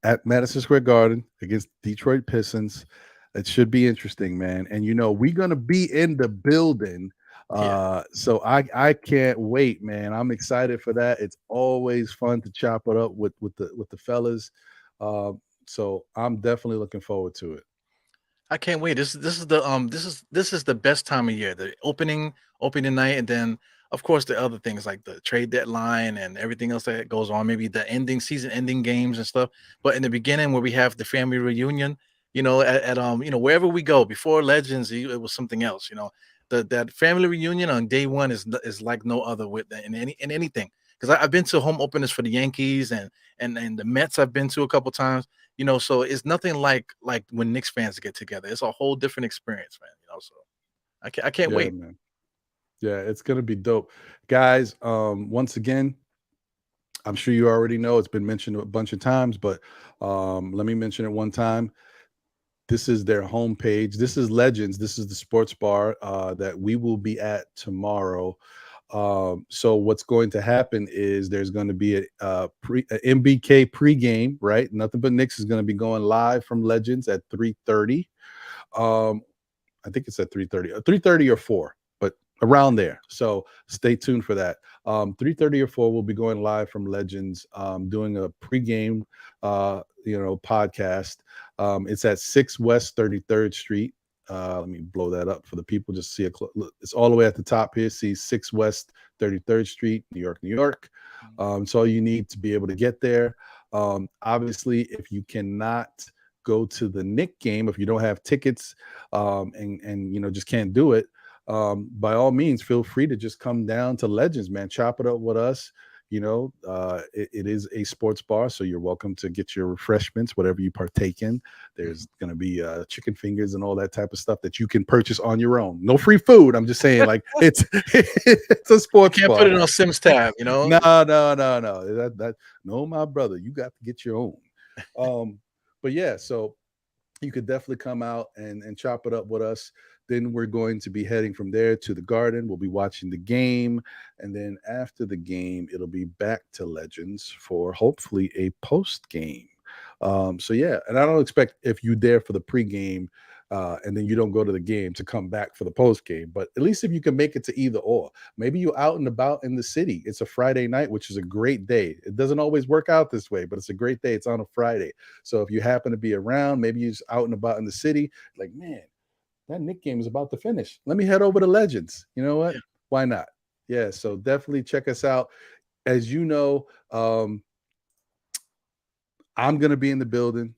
at Madison Square Garden against Detroit Pistons. It should be interesting, man. And we're gonna be in the building. Yeah. So I can't wait, man. I'm excited for that. It's always fun to chop it up with the fellas. So I'm definitely looking forward to it. I can't wait. This is the best time of year. The opening night, and then of course the other things like the trade deadline and everything else that goes on. Maybe the season ending games and stuff. But in the beginning, where we have the family reunion, wherever we go before Legends, it was something else. That family reunion on day one is like no other with in anything. Because I've been to home openers for the Yankees and the Mets. I've been to a couple times. So it's nothing like when Knicks fans get together. It's a whole different experience, man. So I can't Yeah, wait. man. Yeah, it's gonna be dope, guys. Once again, I'm sure you already know it's been mentioned a bunch of times, but let me mention it one time. This is their homepage. This is Legends. This is the sports bar that we will be at tomorrow. So what's going to happen is there's going to be a MBK pregame, right? Nothing But Knicks is going to be going live from Legends at 3:30. I think it's at 3:30, 3:30 or 4, but around there. So stay tuned for that. 3:30 or 4, we'll be going live from Legends, doing a pregame, podcast. It's at 6 West 33rd Street. Let me blow that up for the people. Just see it's all the way at the top here. See 6 West 33rd Street, New York, New York. It's all you need to be able to get there. Obviously, if you cannot go to the Knick game, if you don't have tickets, and just can't do it, by all means, feel free to just come down to Legends, man. Chop it up with us. It is a sports bar, so you're welcome to get your refreshments, whatever you partake in. There's going to be chicken fingers and all that type of stuff that you can purchase on your own. No free food. I'm just saying, like it's a sports You can't bar. put it on Sims tab, No. No, my brother, you got to get your own. But yeah, so you could definitely come out and chop it up with us. Then we're going to be heading from there to the Garden. We'll be watching the game. And then after the game, it'll be back to Legends for hopefully a post game. So yeah, and I don't expect if you're there for the pregame and then you don't go to the game to come back for the post game. But at least if you can make it to either or, maybe you're out and about in the city. It's a Friday night, which is a great day. It doesn't always work out this way, but it's a great day. It's on a Friday. So if you happen to be around, maybe you're just out and about in the city, like, man, that Knick game is about to finish. Let me head over to Legends. You know what? Yeah. Why not? Yeah. So definitely check us out. As you know, I'm going to be in the building.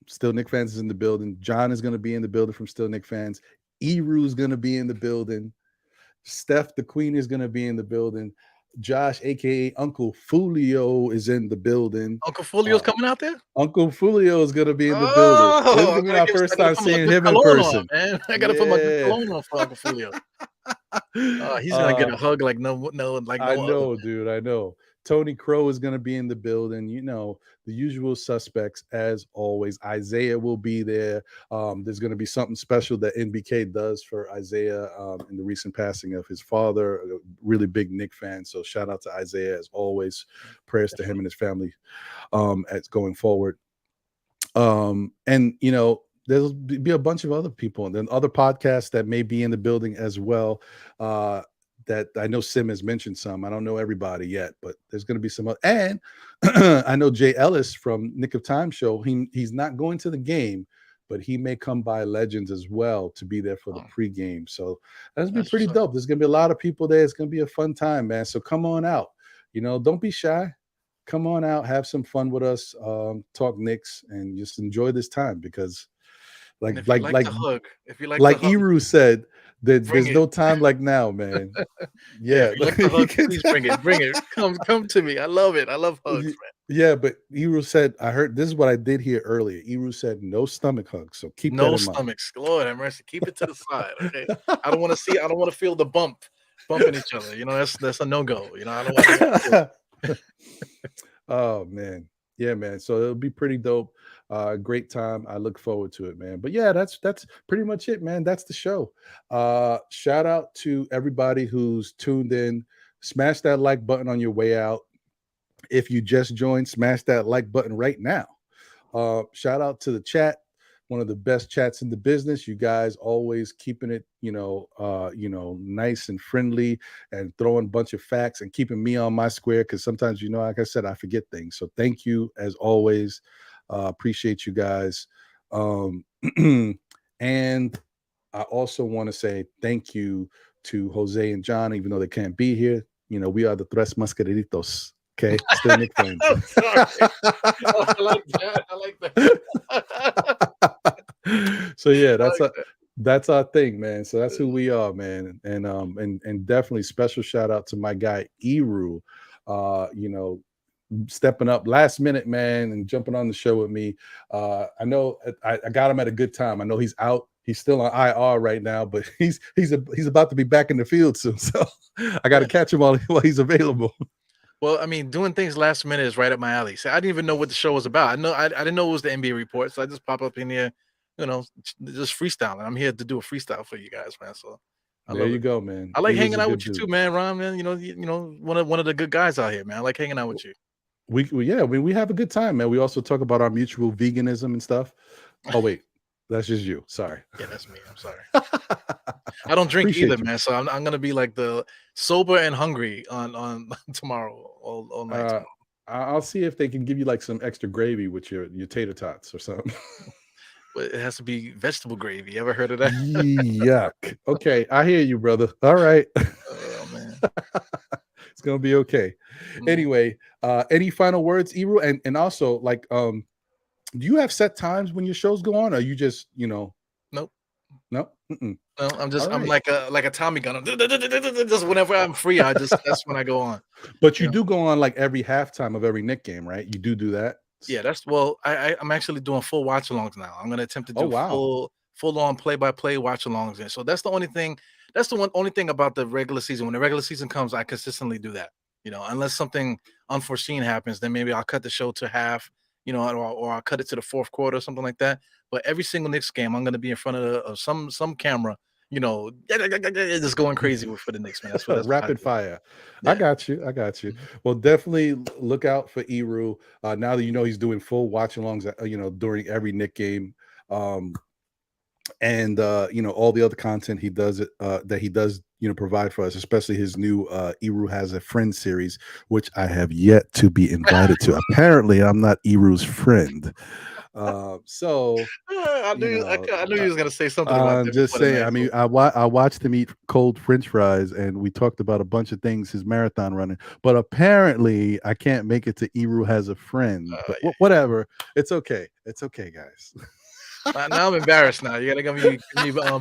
Still Knick Fans is in the building. John is going to be in the building from Still Knick Fans. Eru is going to be in the building. Steph, the Queen, is going to be in the building. Josh, aka Uncle Fulio, is in the building. Uncle Fulio's coming out there. Uncle Fulio is going to be in the building. This is going to be my first time seeing him in person. Man. I got to put my good cologne on for Uncle Fulio. He's going to get a hug like no I know, other. dude. I know. Tony Crow is going to be in the building. The usual suspects as always. Isaiah will be there. There's going to be something special that NBK does for Isaiah in the recent passing of his father, a really big Knick fan. So shout out to Isaiah as always. Prayers to him and his family as going forward. And there'll be a bunch of other people and then other podcasts that may be in the building as well. That I know Sim has mentioned some. I don't know everybody yet, but there's going to be some. And I know Jay Ellis from Nick of Time show. He's not going to the game, but he may come by Legends as well to be there for the pregame. So that's going to be pretty dope. There's going to be a lot of people there. It's going to be a fun time, man. So come on out. Don't be shy. Come on out, have some fun with us, talk Knicks, and just enjoy this time because, like Eru said, there's no time like now, man. Yeah, please bring it. Come to me. I love it. I love hugs, man. Yeah, but Eru said, I heard this is what I did here earlier. Eru said no stomach hugs, so keep that in mind. No stomachs. Lord have mercy. Keep it to the side. Okay. I don't want to feel the bumping each other. That's a no-go. I don't want to. Oh man. Yeah, man. So it'll be pretty dope. Great time. I look forward to it, man. But yeah, that's pretty much it, man. That's the show. Shout out to everybody who's tuned in. Smash that like button on your way out. If you just joined, smash that like button right now. Shout out to the chat, one of the best chats in the business. You guys always keeping it, nice and friendly and throwing a bunch of facts and keeping me on my square because sometimes, like I said, I forget things. So thank you as always. Appreciate you guys. And I also want to say thank you to Jose and John, even though they can't be here. We are the Tres Mascareritos. Okay, still Nick fans. I'm sorry. I like that. I like that. So yeah, like that's our thing, man. So that's who we are, man. And definitely special shout out to my guy Eru, stepping up last minute, man, and jumping on the show with me. I know I got him at a good time. I know he's out. He's still on IR right now, but he's about to be back in the field soon. So I got to catch him while he's available. Well, I mean, doing things last minute is right up my alley. So I didn't even know what the show was about. I didn't know it was the NBA report, so I just pop up in here, just freestyling. I'm here to do a freestyle for you guys, man. So there you go, man. I like hanging out with you too, man, Ron. Man, one of the good guys out here, man. I like hanging out with you. We have a good time, man. We also talk about our mutual veganism and stuff. Oh wait, that's just you. Sorry. Yeah, that's me. I'm sorry. I don't drink either, man. So I'm gonna be like the sober and hungry on tomorrow all night. Tomorrow. I'll see if they can give you like some extra gravy with your tater tots or something. But it has to be vegetable gravy. You ever heard of that? Yuck. Okay, I hear you, brother. All right. Oh man. It's gonna be okay. Anyway, any final words, Eru? And also, like, do you have set times when your shows go on, or you just, Nope. No? No, I'm like a Tommy gun. Just whenever I'm free, that's when I go on. But you do go on like every halftime of every Knicks game, right? You do that. Yeah, I'm actually doing full watch alongs now. I'm gonna attempt to do full on play-by-play watch alongs. And so that's the only thing. That's the only thing about the regular season. When the regular season comes, I consistently do that. Unless something unforeseen happens, then maybe I'll cut the show to half, or I'll cut it to the fourth quarter or something like that. But every single Knicks game, I'm gonna be in front of some camera, just going crazy for the Knicks, man. That's rapid fire. Yeah. I got you. Mm-hmm. Well, definitely look out for Eru. Now that he's doing full watch alongs, during every Knicks game. And all the other content he does provide for us, especially his new Eru Has a Friend series, which I have yet to be invited to. Apparently I'm not Eru's friend. So I knew you was gonna say something about that. I'm just saying. I mean, I watched him eat cold French fries, and we talked about a bunch of things, his marathon running. But apparently, I can't make it to Eru Has a Friend. But whatever, it's okay. It's okay, guys. Now I'm embarrassed. Now you gotta give me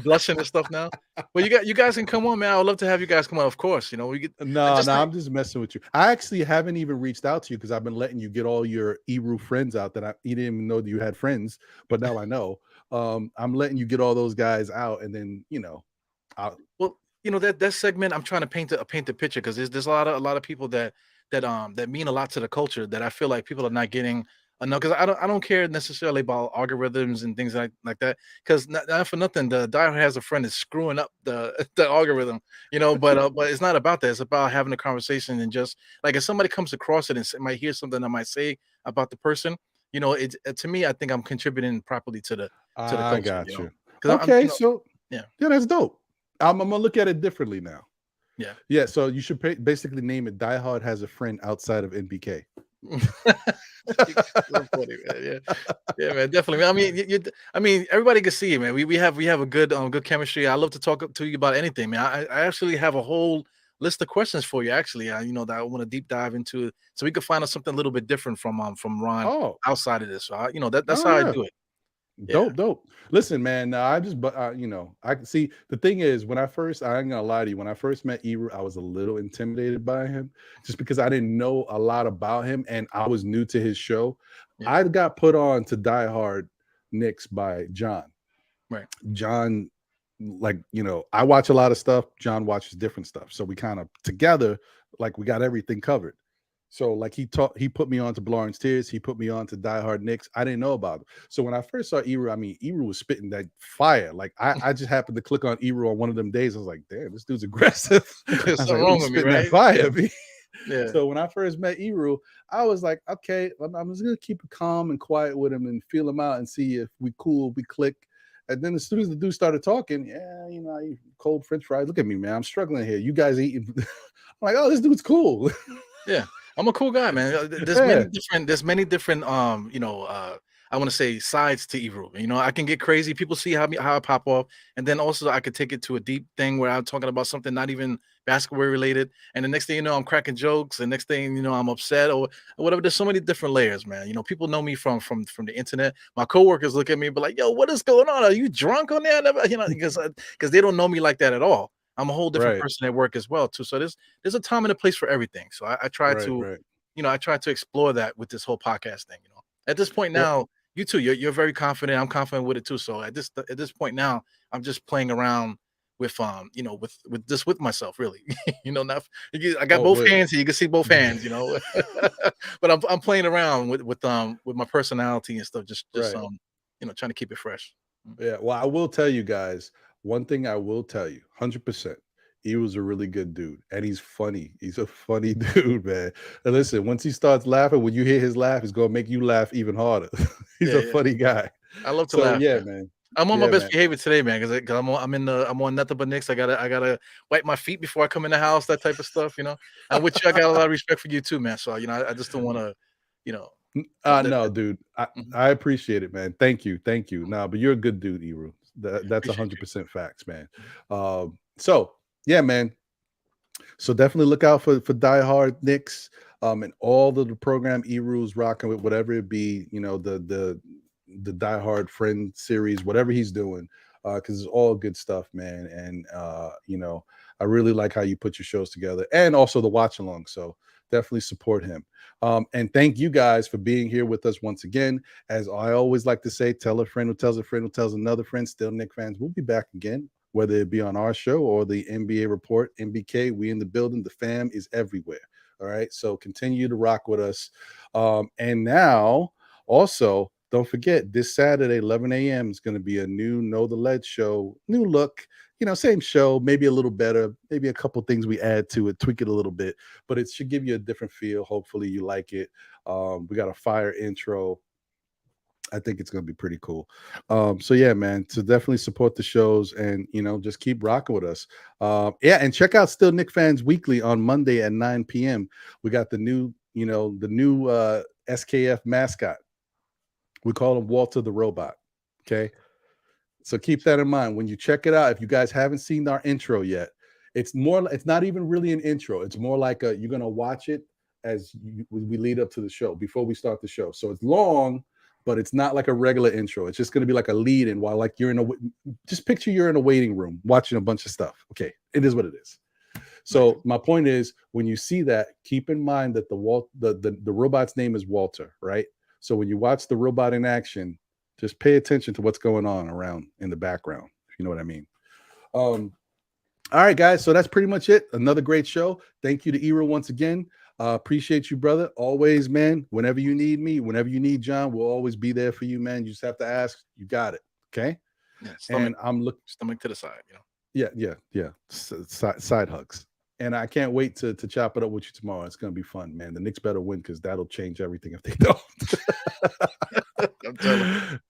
blushing and stuff now. Well, you guys can come on, man. I would love to have you guys come on. Of course, we get. No, I'm just messing with you. I actually haven't even reached out to you because I've been letting you get all your Eru friends out that you didn't even know that you had friends, but now I know. I'm letting you get all those guys out, and then that segment. I'm trying to paint a picture because there's a lot of people that mean a lot to the culture that I feel like people are not getting. No, because I don't care necessarily about algorithms and things like that. Because not for nothing, the Die Hard Has a Friend is screwing up the algorithm, But it's not about that. It's about having a conversation and just like if somebody comes across it and might hear something I might say about the person, it's to me, I think I'm contributing properly to the culture. I got you. Okay, yeah, that's dope. I'm gonna look at it differently now. Yeah. So you should basically name it Die Hard Has a Friend outside of NBK. Funny, man. Yeah, man, definitely. I mean, everybody can see it, man. We have a good chemistry. I love to talk to you about anything, man. I actually have a whole list of questions for you. Actually, that I want to deep dive into, so we can find out something a little bit different from Ron outside of this. So that's how I do it. Dope. Listen, man, I can see the thing is I ain't gonna lie to you, when I first met Eru, I was a little intimidated by him just because I didn't know a lot about him and I was new to his show. I got put on to Die Hard Knicks by John. Right. John, I watch a lot of stuff. John watches different stuff. So we kind of together, we got everything covered. So like he put me on to Lawrence Tears, he put me on to Die Hard Knicks. I didn't know about him. So when I first saw Eru, I mean, Eru was spitting that fire. Like I just happened to click on Eru on one of them days. I was like, damn, this dude's aggressive. I There's was something like, wrong he's with me, spitting that right? fire. B. Yeah. So when I first met Eru, I was like, okay, I'm just gonna keep it calm and quiet with him and feel him out and see if we cool, we click. And then as soon as the dude started talking, yeah, you know, I eat cold French fries. Look at me, man. I'm struggling here. You guys eating. I'm like, oh, this dude's cool. Yeah, I'm a cool guy, man. Yeah. There's many different I want to say sides to Ebro. You know, I can get crazy. People see how I pop off, and then also I could take it to a deep thing where I'm talking about something not even basketball related, and the next thing you know, I'm cracking jokes. The next thing you know, I'm upset or whatever. There's so many different layers, man. You know, people know me from the internet. My coworkers look at me, but like, yo, what is going on? Are you drunk on there? You know, because they don't know me like that at all. I'm a whole different Right. person at work as well too. So there's a time and a place for everything. So I try Right. to, Right. I try to explore that with this whole podcast thing. You know, at this point Well, now, you too, you're very confident. I'm confident with it too. So at this point now, I'm just playing around with with myself really. Not I got oh, both wait. hands here. You can see both hands. But I'm playing around with my personality and stuff. Just Right. trying to keep it fresh. Yeah. Well, I will tell you guys one thing. I will tell you, 100%. He was a really good dude, and he's funny. He's a funny dude, man. And listen, once he starts laughing, when you hear his laugh, it's gonna make you laugh even harder. He's Yeah, a yeah. funny guy. I love to So laugh, yeah, man. man. I'm on my Yeah, best man. behavior today, man, because I'm on nothing but Knicks. I gotta wipe my feet before I come in the house, that type of stuff. And with you, I got a lot of respect for you too, man. So I just don't want to, you know, No, dude. mhm. I appreciate it, man. Thank you. Nah, but you're a good dude, Eru. That's Appreciate you. 100% facts, man. So yeah, man. So definitely look out for Die Hard Knicks, and all the program Eru's rocking with, whatever it be, the Die Hard Friend series, whatever he's doing, because it's all good stuff, man. And I really like how you put your shows together, and also the watch along. So definitely support him. And thank you guys for being here with us once again. As I always like to say, tell a friend who tells another friend. Still, Knick fans, we'll be back again, whether it be on our show or the NBA Report, MBK. We in the building. The fam is everywhere. All right. So continue to rock with us. And now, also, don't forget this Saturday, 11 a.m. is going to be a new Know the Lead show. New look. Same show, maybe a little better, maybe a couple things we add to it, tweak it a little bit, but it should give you a different feel. Hopefully you like it. We got a fire intro. I think it's going to be pretty cool. So yeah, man, to definitely support the shows and, just keep rocking with us. Yeah. And check out Still Nick Fans Weekly on Monday at 9 p.m. We got the new SKF mascot. We call him Walter the Robot. Okay. So keep that in mind when you check it out. If you guys haven't seen our intro yet, it's not even really an intro. It's more like you're going to watch it as we lead up to the show before we start the show. So it's long, but it's not like a regular intro. It's just going to be like a lead in while like just picture you're in a waiting room watching a bunch of stuff. Okay. It is what it is. So my point is, when you see that, keep in mind that the robot's name is Walter, right? So when you watch the robot in action, just pay attention to what's going on around in the background, if you know what I mean. All right, guys. So that's pretty much it. Another great show. Thank you to Era once again. Appreciate you, brother. Always, man. Whenever you need me, whenever you need John, we'll always be there for you, man. You just have to ask. You got it. Okay. Yeah, And I'm looking stomach to the side, Yeah. Side hugs. And I can't wait to chop it up with you tomorrow. It's gonna be fun, man. The Knicks better win because that'll change everything if they don't. I'm telling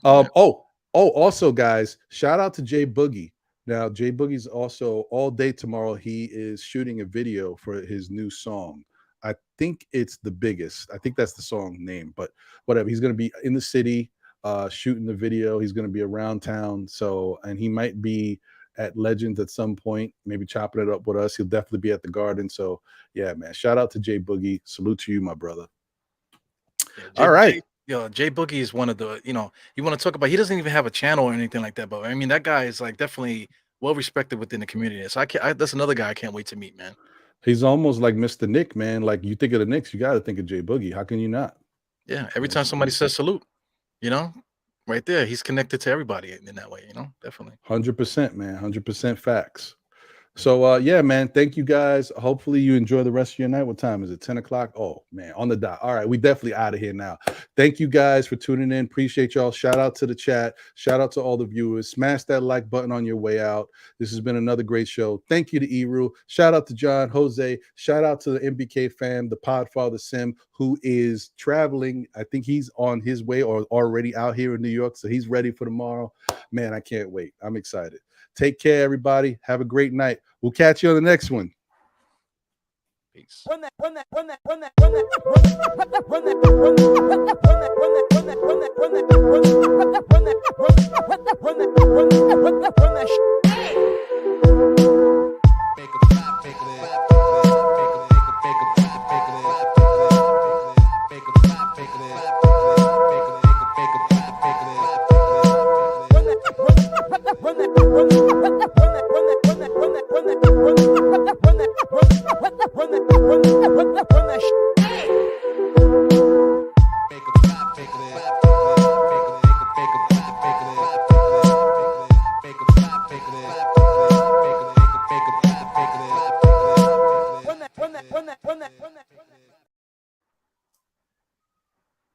you. Also, guys, shout out to Jay Boogie. Now, Jay Boogie's also all day tomorrow. He is shooting a video for his new song. I think it's The Biggest. I think that's the song name, but whatever. He's going to be in the city shooting the video. He's going to be around town. And he might be at Legends at some point, maybe chopping it up with us. He'll definitely be at the Garden. So, yeah, man, shout out to Jay Boogie. Salute to you, my brother. Yeah, All right. Jay Boogie is one of the, you want to talk about, he doesn't even have a channel or anything like that, but I mean, that guy is like definitely well respected within the community. So that's another guy I can't wait to meet, man. He's almost like Mr. Nick, man. Like you think of the Knicks, you got to think of Jay Boogie. How can you not? Yeah. Every time somebody says salute, right there, he's connected to everybody in that way, definitely. 100%, man. 100% facts. So yeah, man, thank you guys. Hopefully you enjoy the rest of your night. What time is it? 10 o'clock. Oh man, on the dot. All right, we definitely out of here now. Thank you guys for tuning in. Appreciate y'all. Shout out to the chat. Shout out to all the viewers. Smash that like button on your way out. This has been another great show. Thank you to Eru. Shout out to John, Jose. Shout out to the MBK fam, the Podfather Sim, who is traveling. I think he's on his way or already out here in New York, so he's ready for tomorrow. Man, I can't wait. I'm excited. Take care, everybody. Have a great night. We'll catch you on the next one. Peace. Make a